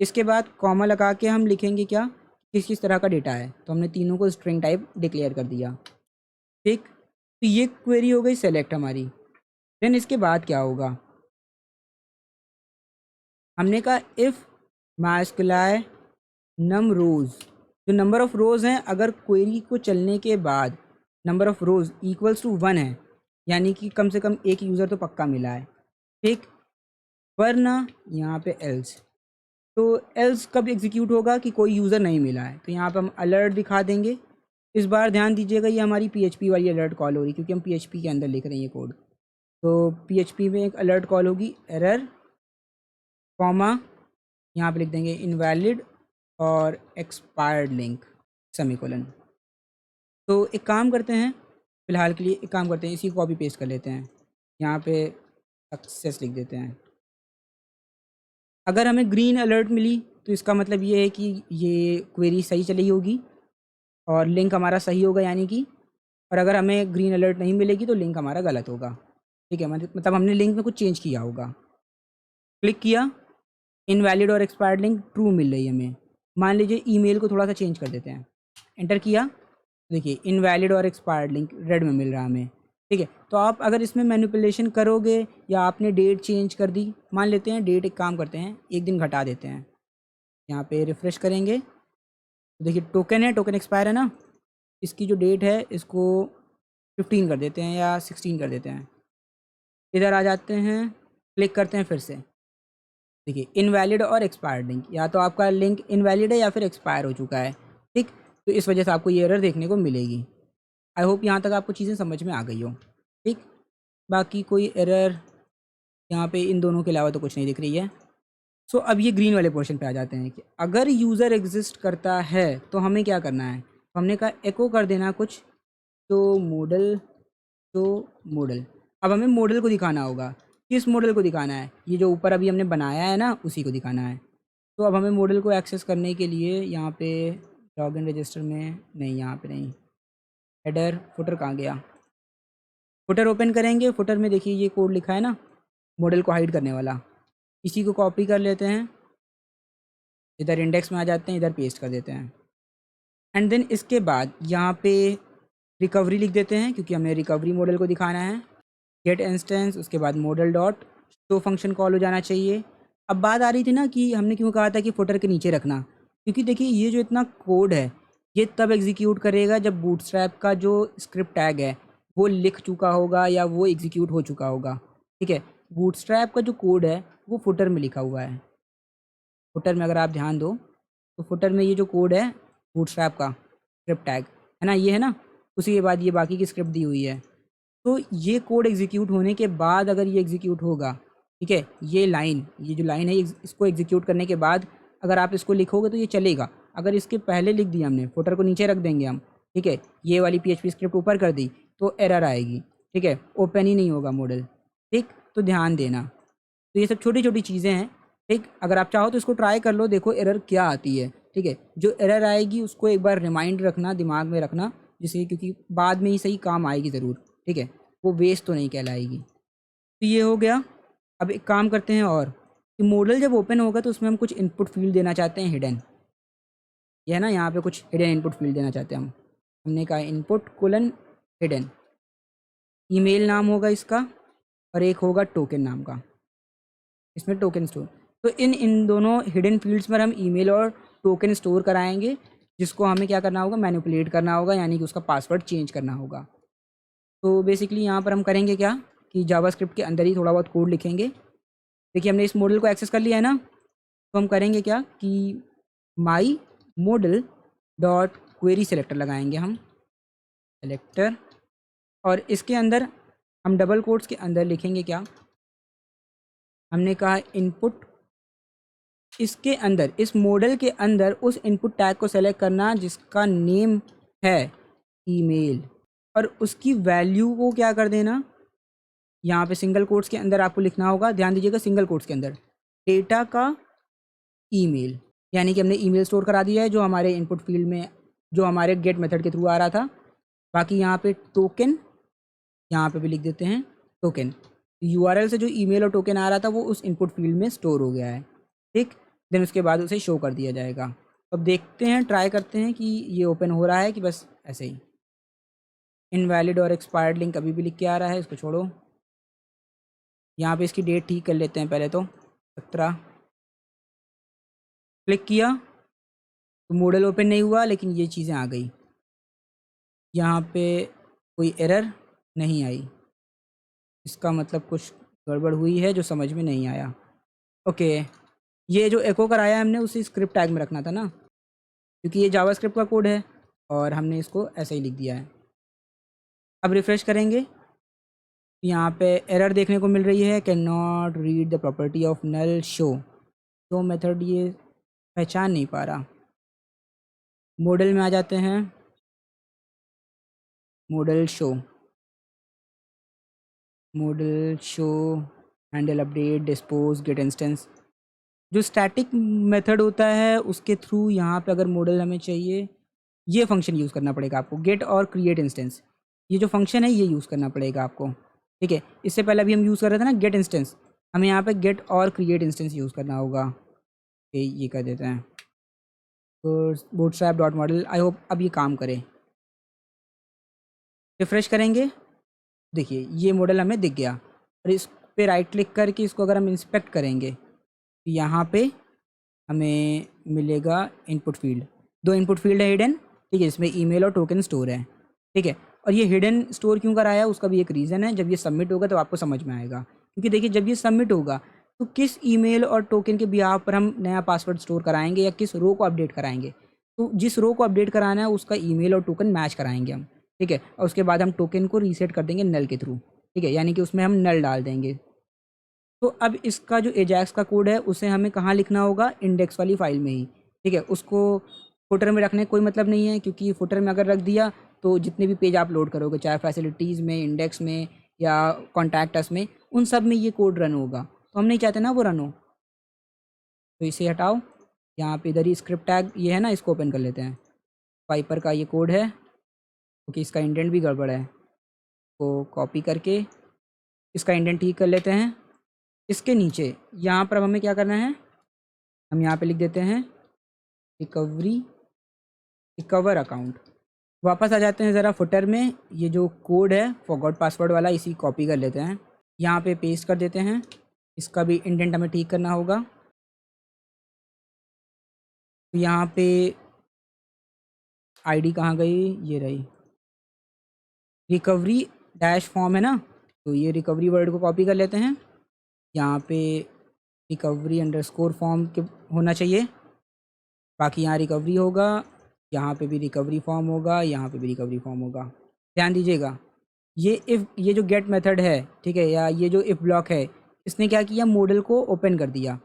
इसके बाद कॉमा लगा के हम लिखेंगे क्या, किस किस तरह का डेटा है, तो हमने तीनों को स्ट्रिंग टाइप डिक्लेयर कर दिया। ठीक, तो ये क्वेरी हो गई सेलेक्ट हमारी। देन इसके बाद क्या होगा, हमने कहा इफ़ mysqli num rows, जो नंबर ऑफ़ रोज़ हैं अगर क्वेरी को चलने के बाद number of rows equals to 1 है, यानी कि कम से कम एक यूज़र तो पक्का मिला है। ठीक, वरना यहाँ पे एल्स, तो एल्स कब एग्जीक्यूट होगा कि कोई यूज़र नहीं मिला है, तो यहाँ पे हम अलर्ट दिखा देंगे। इस बार ध्यान दीजिएगा, ये हमारी PHP वाली अलर्ट कॉल हो रही है क्योंकि हम PHP के अंदर लिख रहे हैं ये कोड। तो PHP में एक अलर्ट कॉल होगी, एरर कॉमा, यहाँ पे लिख देंगे इनवैलिड और एक्सपायर्ड लिंक सेमीकोलन। तो एक काम करते हैं, फ़िलहाल के लिए एक काम करते हैं, इसी को कॉपी पेस्ट कर लेते हैं, यहाँ पे सक्सेस लिख देते हैं। अगर हमें ग्रीन अलर्ट मिली तो इसका मतलब ये है कि ये क्वेरी सही चली होगी और लिंक हमारा सही होगा, यानी कि, और अगर हमें ग्रीन अलर्ट नहीं मिलेगी तो लिंक हमारा गलत होगा। ठीक है, मतलब हमने लिंक में कुछ चेंज किया होगा। क्लिक किया, इनवैलिड और एक्सपायर्ड लिंक ट्रू मिल रही है हमें। मान लीजिए ईमेल को थोड़ा सा चेंज कर देते हैं, एंटर किया, देखिए इनवैलिड और एक्सपायर्ड लिंक रेड में मिल रहा है हमें। ठीक है, तो आप अगर इसमें मैनिपुलेशन करोगे या आपने डेट चेंज कर दी, मान लेते हैं डेट, एक काम करते हैं, एक दिन घटा देते हैं, यहाँ पे रिफ़्रेश करेंगे तो देखिए टोकन है, टोकन एक्सपायर है ना, इसकी जो डेट है इसको 15 कर देते हैं या 16 कर देते हैं। इधर आ जाते हैं, क्लिक करते हैं फिर से, देखिए इनवैलिड और एक्सपायर्ड लिंक, या तो आपका लिंक इनवैलिड है या फिर एक्सपायर हो चुका है। ठीक, तो इस वजह से आपको ये एरर देखने को मिलेगी। आई होप यहाँ तक आपको चीज़ें समझ में आ गई हो। ठीक, बाकी कोई एरर यहाँ पे इन दोनों के अलावा तो कुछ नहीं दिख रही है। सो अब ये ग्रीन वाले पोर्शन पे आ जाते हैं कि अगर यूज़र एग्जिस्ट करता है तो हमें क्या करना है। तो हमने कहा एको कर देना कुछ, तो मॉडल, अब हमें मॉडल को दिखाना होगा। किस मॉडल को दिखाना है, ये जो ऊपर अभी हमने बनाया है ना, उसी को दिखाना है। तो अब हमें मॉडल को एक्सेस करने के लिए यहाँ पे लॉगिन रजिस्टर में, नहीं यहाँ पे नहीं, हेडर फुटर कहाँ गया, फुटर ओपन करेंगे। फुटर में देखिए ये कोड लिखा है ना, मॉडल को हाइड करने वाला, इसी को कॉपी कर लेते हैं, इधर इंडेक्स में आ जाते हैं, इधर पेस्ट कर देते हैं। एंड देन इसके बाद यहाँ पे रिकवरी लिख देते हैं, क्योंकि हमें रिकवरी मॉडल को दिखाना है। गेट इंस्टेंस, उसके बाद model dot show function call हो जाना चाहिए। अब बात आ रही थी ना कि हमने क्यों कहा था कि फुटर के नीचे रखना, क्योंकि देखिए ये जो इतना कोड है ये तब एग्जीक्यूट करेगा जब बूटस्ट्रैप का जो स्क्रिप्ट टैग है वो लिख चुका होगा या वो एग्जीक्यूट हो चुका होगा। ठीक है, बूटस्ट्रैप का जो कोड है वो फुटर में लिखा हुआ है। फुटर में अगर आप ध्यान दो तो फुटर में ये जो कोड है बूटस्ट्रैप का स्क्रिप्ट टैग है ना, ये है ना, उसी के बाद ये बाकी की स्क्रिप्ट दी हुई है। तो ये कोड एग्जीक्यूट होने के बाद अगर ये एग्जीक्यूट होगा, ठीक है, ये लाइन, ये जो लाइन है इसको एग्जीक्यूट करने के बाद अगर आप इसको लिखोगे तो ये चलेगा। अगर इसके पहले लिख दिया हमने, फुटर को नीचे रख देंगे हम, ठीक है, ये वाली PHP स्क्रिप्ट ऊपर कर दी तो एरर आएगी। ठीक है, ओपन ही नहीं होगा मॉडल। ठीक, तो ध्यान देना। तो ये सब छोटी छोटी चीज़ें हैं। ठीक, अगर आप चाहो तो इसको ट्राई कर लो, देखो एरर क्या आती है। ठीक है, जो एरर आएगी उसको एक बार रिमाइंड रखना, दिमाग में रखना, जिससे क्योंकि बाद में ही सही काम आएगी ज़रूर। ठीक है, वो वेस्ट तो नहीं कहलाएगी। तो ये हो गया। अब एक काम करते हैं और, कि मॉडल जब ओपन होगा तो उसमें हम कुछ इनपुट फील्ड देना चाहते हैं हिडन, ये है ना, यहाँ पे कुछ हिडन इनपुट फील्ड देना चाहते हैं हम। हमने कहा इनपुट कोलन हिडन, ईमेल नाम होगा इसका और एक होगा टोकन नाम का, इसमें टोकन स्टोर। तो इन दोनों हिडन फील्ड्स पर हम ईमेल और टोकन स्टोर कराएंगे, जिसको हमें क्या करना होगा, मैनिपुलेट करना होगा, यानी कि उसका पासवर्ड चेंज करना होगा। तो बेसिकली यहाँ पर हम करेंगे क्या कि जावास्क्रिप्ट के अंदर ही थोड़ा बहुत कोड लिखेंगे। देखिए हमने इस मॉडल को एक्सेस कर लिया है ना, तो हम करेंगे क्या कि my model dot query selector लगाएंगे हम, सेलेक्टर, और इसके अंदर हम डबल कोट्स के अंदर लिखेंगे क्या, हमने कहा इनपुट, इसके अंदर, इस मॉडल के अंदर उस इनपुट टैग को सेलेक्ट करना जिसका नेम है ईमेल, और उसकी वैल्यू को क्या कर देना, यहाँ पे सिंगल कोट्स के अंदर आपको लिखना होगा, ध्यान दीजिएगा, सिंगल कोट्स के अंदर डेटा का ईमेल, यानी कि हमने ईमेल स्टोर करा दिया है जो हमारे इनपुट फील्ड में, जो हमारे गेट मेथड के थ्रू आ रहा था। बाकी यहाँ पे टोकन, यहाँ पे भी लिख देते हैं टोकन, URL से जो ईमेल और टोकन आ रहा था वो उस इनपुट फील्ड में स्टोर हो गया है। ठीक, देन उसके बाद उसे शो कर दिया जाएगा। अब देखते हैं, ट्राई करते हैं कि ये ओपन हो रहा है कि बस ऐसे ही। इनवैलिड और एक्सपायर्ड लिंक अभी भी लिख के आ रहा है, इसको छोड़ो। यहाँ पे इसकी डेट ठीक कर लेते हैं पहले तो, 17। क्लिक किया तो मॉडल ओपन नहीं हुआ, लेकिन ये चीज़ें आ गई। यहाँ पे कोई एरर नहीं आई, इसका मतलब कुछ गड़बड़ हुई है जो समझ में नहीं आया। ओके, ये जो एको कराया हमने उसी स्क्रिप्ट टैग में रखना था ना, क्योंकि ये जावास्क्रिप्ट का कोड है और हमने इसको ऐसे ही लिख दिया है। अब रिफ़्रेश करेंगे, यहाँ पे एरर देखने को मिल रही है, cannot read the property of null show, तो मेथड ये पहचान नहीं पा रहा। मॉडल में आ जाते हैं, model show, handle update dispose get instance, जो स्टैटिक मेथड होता है उसके थ्रू यहाँ पे अगर मॉडल हमें चाहिए, ये फंक्शन यूज़ करना पड़ेगा आपको, गेट और क्रिएट इंस्टेंस, ये जो फंक्शन है ये यूज़ करना पड़ेगा आपको। ठीक है, इससे पहले अभी हम यूज़ कर रहे थे ना गेट इंस्टेंस, हमें यहाँ पे गेट और क्रिएट इंस्टेंस यूज़ करना होगा। ये कर देते हैं bootstrap dot model. I hope अब ये काम करे। रिफ्रेश करेंगे, देखिए ये मॉडल हमें दिख गया। और इस पे राइट क्लिक करके इसको अगर हम इंस्पेक्ट करेंगे तो यहाँ पे हमें मिलेगा इनपुट फील्ड। 2 इनपुट फील्ड है हिडन, ठीक है, इसमें ईमेल और टोकन स्टोर है, ठीक है। और ये हिडन स्टोर क्यों कराया उसका भी एक रीज़न है, जब ये सबमिट होगा तो आपको समझ में आएगा। क्योंकि देखिए जब ये सबमिट होगा तो किस ईमेल और टोकन के बिहाफ पर हम नया पासवर्ड स्टोर कराएंगे या किस रो को अपडेट कराएंगे, तो जिस रो को अपडेट कराना है उसका ईमेल और टोकन मैच कराएंगे हम, ठीक है। और उसके बाद हम टोकन को रीसेट कर देंगे नल के थ्रू, ठीक है, यानी कि उसमें हम नल डाल देंगे। तो अब इसका जो एजैक्स का कोड है उसे हमें कहाँ लिखना होगा, इंडेक्स वाली फाइल में ही, ठीक है। उसको फुटर में रखने का कोई मतलब नहीं है, क्योंकि फुटर में अगर रख दिया तो जितने भी पेज आप लोड करोगे, चाहे फैसिलिटीज़ में, इंडेक्स में या कॉन्टैक्ट अस में, उन सब में ये कोड रन होगा। तो हम नहीं चाहते ना वो रन हो, तो इसे हटाओ। यहाँ पे इधर ही स्क्रिप्ट टैग ये है ना, इसको ओपन कर लेते हैं। वाइपर का ये कोड है, क्योंकि इसका इंडेंट भी गड़बड़ है, तो कॉपी करके इसका इंडेंट ठीक कर लेते हैं। इसके नीचे यहाँ पर अब हमें क्या करना है, हम यहाँ पे लिख देते हैं रिकवर अकाउंट। वापस आ जाते हैं ज़रा फुटर में। ये जो कोड है फॉरगॉट पासवर्ड वाला, इसी कॉपी कर लेते हैं, यहाँ पे पेस्ट कर देते हैं। इसका भी इंडेंट हमें ठीक करना होगा। तो यहाँ पे आईडी कहाँ गई, ये रही, रिकवरी डैश फॉर्म है ना, तो ये रिकवरी वर्ड को कॉपी कर लेते हैं। यहाँ पे रिकवरी अंडरस्कोर फॉर्म के होना चाहिए, बाकी यहाँ रिकवरी होगा, यहाँ पे भी रिकवरी फॉर्म होगा, यहाँ पे भी रिकवरी फॉर्म होगा। ध्यान दीजिएगा, ये जो गेट मेथड है, ठीक है, या ये जो इफ ब्लॉक है, इसने क्या किया, मॉडल को ओपन कर दिया।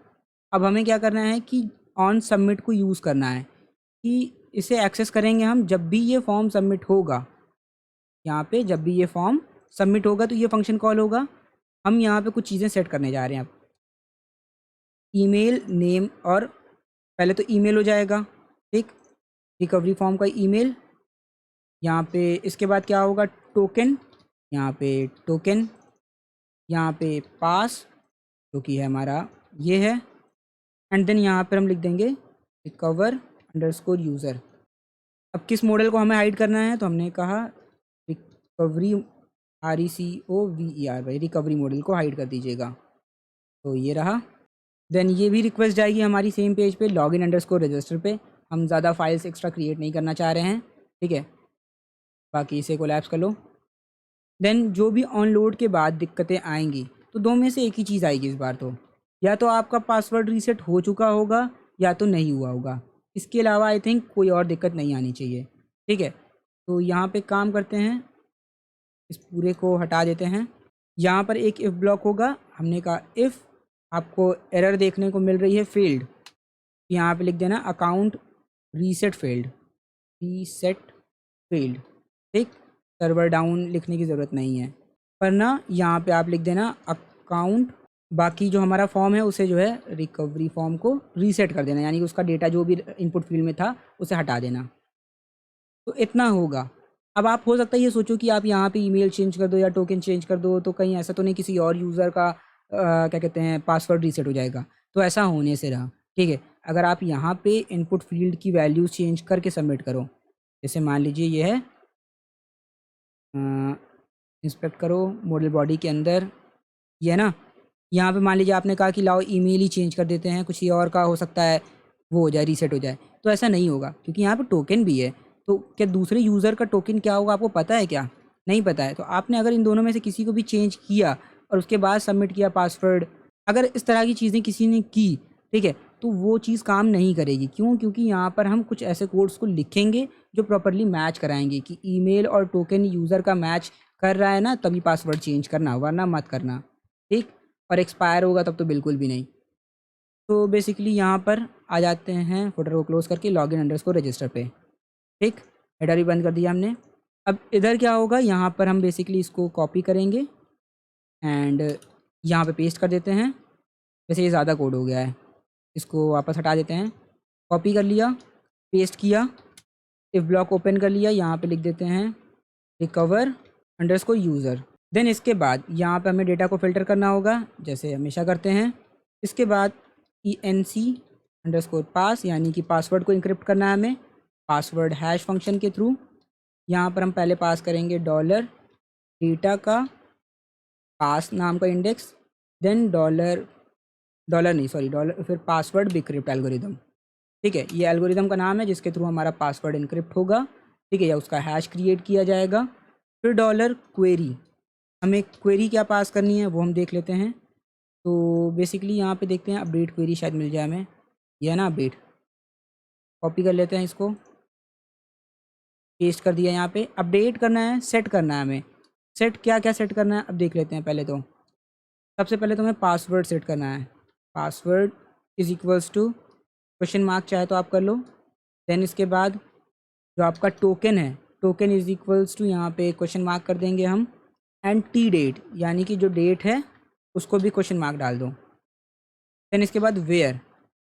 अब हमें क्या करना है कि ऑन सबमिट को यूज़ करना है, कि इसे एक्सेस करेंगे हम जब भी ये फॉर्म सबमिट होगा। यहाँ पे जब भी ये फॉर्म सबमिट होगा तो ये फंक्शन कॉल होगा। हम यहाँ पे कुछ चीज़ें सेट करने जा रहे हैं अब। ईमेल नेम, और पहले तो ईमेल हो जाएगा, ठीक, रिकवरी फॉर्म का ईमेल। यहाँ पे इसके बाद क्या होगा, टोकन, यहाँ पे टोकन, यहाँ पे पास जो कि है हमारा ये है, एंड देन यहाँ पर हम लिख देंगे रिकवर अंडरस्कोर यूज़र। अब किस मॉडल को हमें हाइड करना है, तो हमने कहा रिकवरी RECOVER रिकवरी मॉडल को हाइड कर दीजिएगा। तो ये रहा। देन ये भी रिक्वेस्ट जाएगी हमारी सेम पेज पे, लॉगिन अंडरस्कोर रजिस्टर पे। हम ज़्यादा फाइल्स एक्स्ट्रा क्रिएट नहीं करना चाह रहे हैं, ठीक है, बाकी इसे कोलैप्स कर लो। देन जो भी ऑन लोड के बाद दिक्कतें आएंगी, तो दो में से एक ही चीज़ आएगी इस बार, तो या तो आपका पासवर्ड रीसेट हो चुका होगा या तो नहीं हुआ होगा। इसके अलावा आई थिंक कोई और दिक्कत नहीं आनी चाहिए, ठीक है। तो यहाँ पे काम करते हैं, इस पूरे को हटा देते हैं। यहाँ पर एक इफ़ ब्लॉक होगा, हमने कहा इफ़ आपको एरर देखने को मिल रही है फेल्ड, यहाँ पे लिख देना अकाउंट रीसेट फेल्ड, ठीक, सर्वर डाउन लिखने की ज़रूरत नहीं है, पर ना यहाँ पे आप लिख देना अकाउंट, बाकी जो हमारा फॉर्म है उसे जो है रिकवरी फॉर्म को रीसेट कर देना, यानी कि उसका डेटा जो भी इनपुट फील्ड में था उसे हटा देना। तो इतना होगा। अब आप हो सकता है ये सोचो कि आप यहाँ पे ईमेल चेंज कर दो या टोकन चेंज कर दो, तो कहीं ऐसा तो नहीं किसी और यूज़र का क्या कहते हैं पासवर्ड रीसेट हो जाएगा, तो ऐसा होने से रहा, ठीक है। अगर आप यहाँ पे इनपुट फील्ड की वैल्यूज़ चेंज करके सबमिट करो, जैसे मान लीजिए ये है, इंस्पेक्ट करो मॉडल बॉडी के अंदर, ये है ना, यहाँ पे मान लीजिए आपने कहा कि लाओ ईमेल ही चेंज कर देते हैं, कुछ ये और का हो सकता है वो हो जाए, रीसेट हो जाए, तो ऐसा नहीं होगा, क्योंकि यहाँ पे टोकन भी है। तो क्या दूसरे यूज़र का टोकन क्या होगा आपको पता है क्या, नहीं पता है। तो आपने अगर इन दोनों में से किसी को भी चेंज किया और उसके बाद सबमिट किया पासवर्ड, अगर इस तरह की चीज़ें किसी ने की, ठीक है, तो वो चीज़ काम नहीं करेगी। क्यों, क्योंकि यहाँ पर हम कुछ ऐसे कोड्स को लिखेंगे जो प्रॉपरली मैच कराएंगे कि ईमेल और टोकन यूज़र का मैच कर रहा है ना, तभी पासवर्ड चेंज करना, वरना मत करना, ठीक। और एक्सपायर होगा तब तो बिल्कुल भी नहीं। तो बेसिकली यहाँ पर आ जाते हैं, फुटर को क्लोज करके लॉगिन अंडरस्कोर रजिस्टर पे, ठीक, हेडर भी बंद कर दिया हमने। अब इधर क्या होगा, यहाँ पर हम बेसिकली इसको कॉपी करेंगे एंड यहाँ पे पेस्ट कर देते हैं। वैसे ये ज़्यादा कोड हो गया है, इसको वापस हटा देते हैं। कॉपी कर लिया, पेस्ट किया, इफ ब्लॉक ओपन कर लिया, यहाँ पे लिख देते हैं रिकवर अंडरस्कोर यूज़र। देन इसके बाद यहाँ पे हमें डेटा को फ़िल्टर करना होगा जैसे हमेशा करते हैं। इसके बाद ENC_pass यानी कि पासवर्ड को इनक्रिप्ट करना है हमें पासवर्ड हैश फंक्शन के थ्रू। यहाँ पर हम पहले पास करेंगे डॉलर डेटा का पास नाम का इंडेक्स, देन डॉलर फिर पासवर्ड बिक्रिप्ट एल्गोरिदम। ठीक है, ये एल्गोरिदम का नाम है जिसके थ्रू हमारा पासवर्ड इनक्रिप्ट होगा। ठीक है, या उसका हैश क्रिएट किया जाएगा। फिर डॉलर क्वेरी, हमें क्वेरी क्या पास करनी है वो हम देख लेते हैं। तो बेसिकली यहाँ पे देखते हैं अपडेट क्वेरी शायद मिल जाए हमें, यह है ना अपडेट। कॉपी कर लेते हैं इसको, पेस्ट कर दिया। यहाँ पे अपडेट करना है, सेट करना है हमें। सेट क्या क्या सेट करना है अब देख लेते हैं। पहले तो सबसे पहले तो हमें पासवर्ड सेट करना है। Password is equals to question mark चाहे तो आप कर लो। देन इसके बाद जो आपका टोकन है, टोकन इज़ इक्वल्स टू यहाँ पे क्वेश्चन मार्क कर देंगे हम, एंड टी डेट यानी कि जो डेट है उसको भी क्वेश्चन मार्क डाल दो। देन इसके बाद वेयर,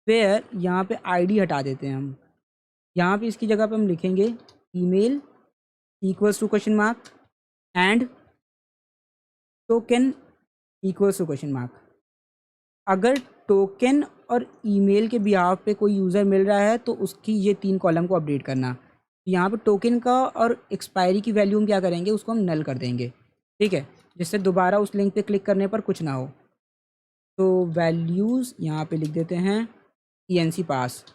वेयर यहाँ पे आईडी हटा देते हैं हम। यहाँ पे इसकी जगह पे हम लिखेंगे email equals to question mark and token equals to question mark. अगर टोकन और ईमेल के बिहाफ पे कोई यूज़र मिल रहा है तो उसकी ये 3 कॉलम को अपडेट करना। यहाँ पे टोकन का और एक्सपायरी की वैल्यू हम क्या करेंगे, उसको हम नल कर देंगे। ठीक है, जिससे दोबारा उस लिंक पे क्लिक करने पर कुछ ना हो। तो वैल्यूज़ यहाँ पे लिख देते हैं ENC पास।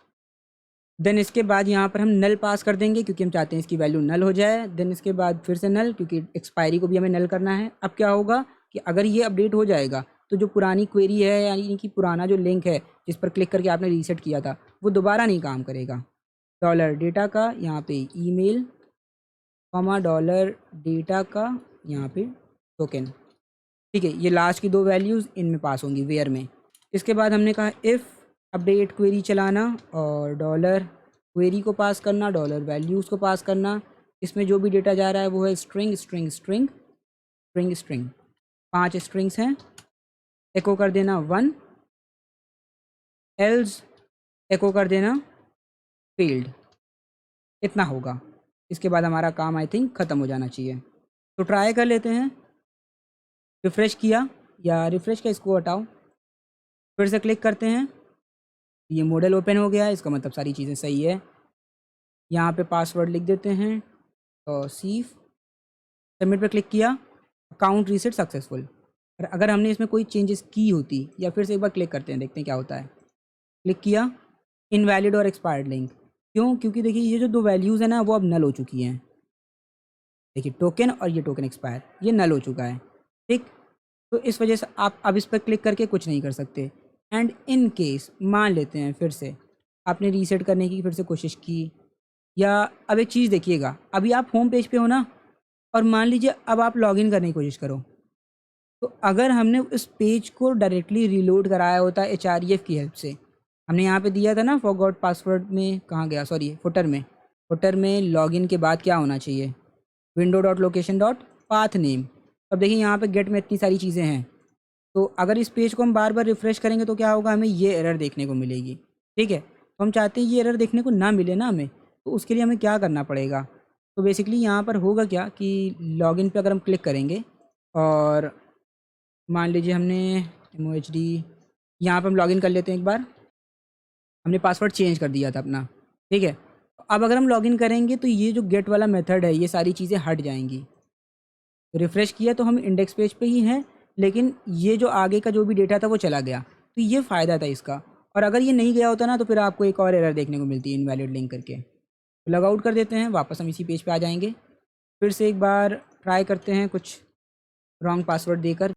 देन इसके बाद यहाँ पर हम नल पास कर देंगे क्योंकि हम चाहते हैं इसकी वैल्यू नल हो जाए। देन इसके बाद फिर से नल क्योंकि एक्सपायरी को भी हमें नल करना है। अब क्या होगा कि अगर ये अपडेट हो जाएगा तो जो पुरानी क्वेरी है यानी कि पुराना जो लिंक है जिस पर क्लिक करके आपने रीसेट किया था वो दोबारा नहीं काम करेगा। डॉलर डेटा का यहाँ पे ईमेल कॉमा डॉलर डेटा का यहाँ पे टोकन। ठीक है, ये लास्ट की 2 वैल्यूज़ इनमें पास होंगी वेयर में। इसके बाद हमने कहा इफ़ अपडेट क्वेरी चलाना और डॉलर क्वेरी को पास करना, डॉलर वैल्यूज़ को पास करना। इसमें जो भी डेटा जा रहा है वो है string string string string string, 5 strings हैं। एको कर देना 1, एल्स एको कर देना फील्ड, इतना होगा। इसके बाद हमारा काम आई थिंक ख़त्म हो जाना चाहिए। तो ट्राई कर लेते हैं। रिफ़्रेश किया या रिफ़्रेश का इसको हटाओ, फिर से क्लिक करते हैं। ये मॉडल ओपन हो गया है, इसका मतलब सारी चीज़ें सही है। यहाँ पे पासवर्ड लिख देते हैं और सीफ, सबमिट पे क्लिक किया, अकाउंट रीसेट सक्सेसफुल। और अगर हमने इसमें कोई चेंजेस की होती, या फिर से एक बार क्लिक करते हैं देखते हैं क्या होता है। क्लिक किया, इनवैलिड और एक्सपायर्ड लिंक। क्यों? क्योंकि देखिए ये जो 2 वैल्यूज़ हैं ना वो अब नल हो चुकी हैं। देखिए टोकन और ये टोकन एक्सपायर, ये नल हो चुका है। ठीक, तो इस वजह से आप अब इस पर क्लिक करके कुछ नहीं कर सकते। एंड इन केस मान लेते हैं फिर से आपने रीसेट करने की फिर से कोशिश की, या अब एक चीज़ देखिएगा, अभी आप होम पेज पे हो ना, और मान लीजिए अब आप लॉगिन करने की कोशिश करो, तो अगर हमने उस पेज को डायरेक्टली रीलोड कराया होता है HREF की हेल्प से, हमने यहाँ पे दिया था ना फॉरगॉट पासवर्ड में, कहाँ गया, सॉरी फुटर में लॉगिन के बाद क्या होना चाहिए, window.location.path name। अब देखिए यहाँ पे गेट में इतनी सारी चीज़ें हैं, तो अगर इस पेज को हम बार बार रिफ़्रेश करेंगे तो क्या होगा, हमें ये एरर देखने को मिलेगी। ठीक है, तो हम चाहते हैं ये एरर देखने को ना मिले ना हमें, तो उसके लिए हमें क्या करना पड़ेगा। तो बेसिकली यहाँ पर होगा क्या कि लॉगिन पे अगर हम क्लिक करेंगे और मान लीजिए हमने MOHD, यहाँ पर हम लॉगिन कर लेते हैं एक बार, हमने पासवर्ड चेंज कर दिया था अपना। ठीक है, अब अगर हम लॉगिन करेंगे तो ये जो गेट वाला मेथड है ये सारी चीज़ें हट जाएंगी। रिफ़्रेश किया तो हम इंडेक्स पेज पे ही हैं, लेकिन ये जो आगे का जो भी डेटा था वो चला गया, तो ये फ़ायदा था इसका। और अगर ये नहीं गया होता ना तो फिर आपको एक और एरर देखने को मिलती है इनवैलिड लिंक करके। तो लॉग आउट कर देते हैं, वापस हम इसी पेज पे आ जाएंगे। फिर से एक बार ट्राई करते हैं कुछ रॉन्ग पासवर्ड देकर,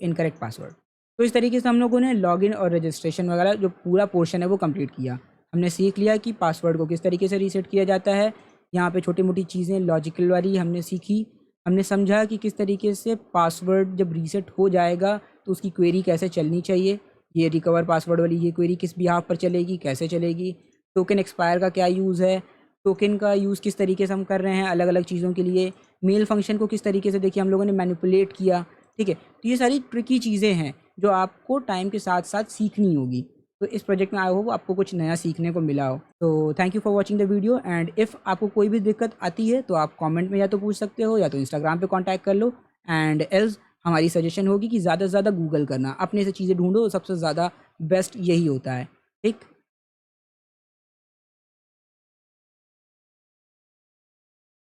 इनकरेक्ट पासवर्ड। तो इस तरीके से हम लोगों ने लॉगिन और रजिस्ट्रेशन वगैरह जो पूरा पोर्शन है वो कंप्लीट किया। हमने सीख लिया कि पासवर्ड को किस तरीके से रीसेट किया जाता है। यहाँ पे छोटी मोटी चीज़ें लॉजिकल वाली हमने सीखी। हमने समझा कि किस तरीके से पासवर्ड जब रीसेट हो जाएगा तो उसकी क्वेरी कैसे चलनी चाहिए। ये रिकवर पासवर्ड वाली ये क्वेरी किस बिहाफ पर चलेगी, कैसे चलेगी। टोकन एक्सपायर का क्या यूज़ है, टोकन का यूज़ किस तरीके से हम कर रहे हैं अलग अलग चीज़ों के लिए। मेल फंक्शन को किस तरीके से देखिए हम लोगों ने मैनिपुलेट किया। ठीक है, तो ये सारी ट्रिकी चीज़ें हैं जो आपको टाइम के साथ साथ सीखनी होगी। तो इस प्रोजेक्ट में आया हो आपको कुछ नया सीखने को मिला हो। तो thank you for watching the video, and if आपको कोई भी दिक्कत आती है तो आप कमेंट में या तो पूछ सकते हो या तो इंस्टाग्राम पे कांटेक्ट कर लो, एंड एल्स हमारी सजेशन होगी कि ज़्यादा से ज़्यादा गूगल करना, अपने से चीज़ें ढूंढो, सबसे ज़्यादा बेस्ट यही होता है। ठीक।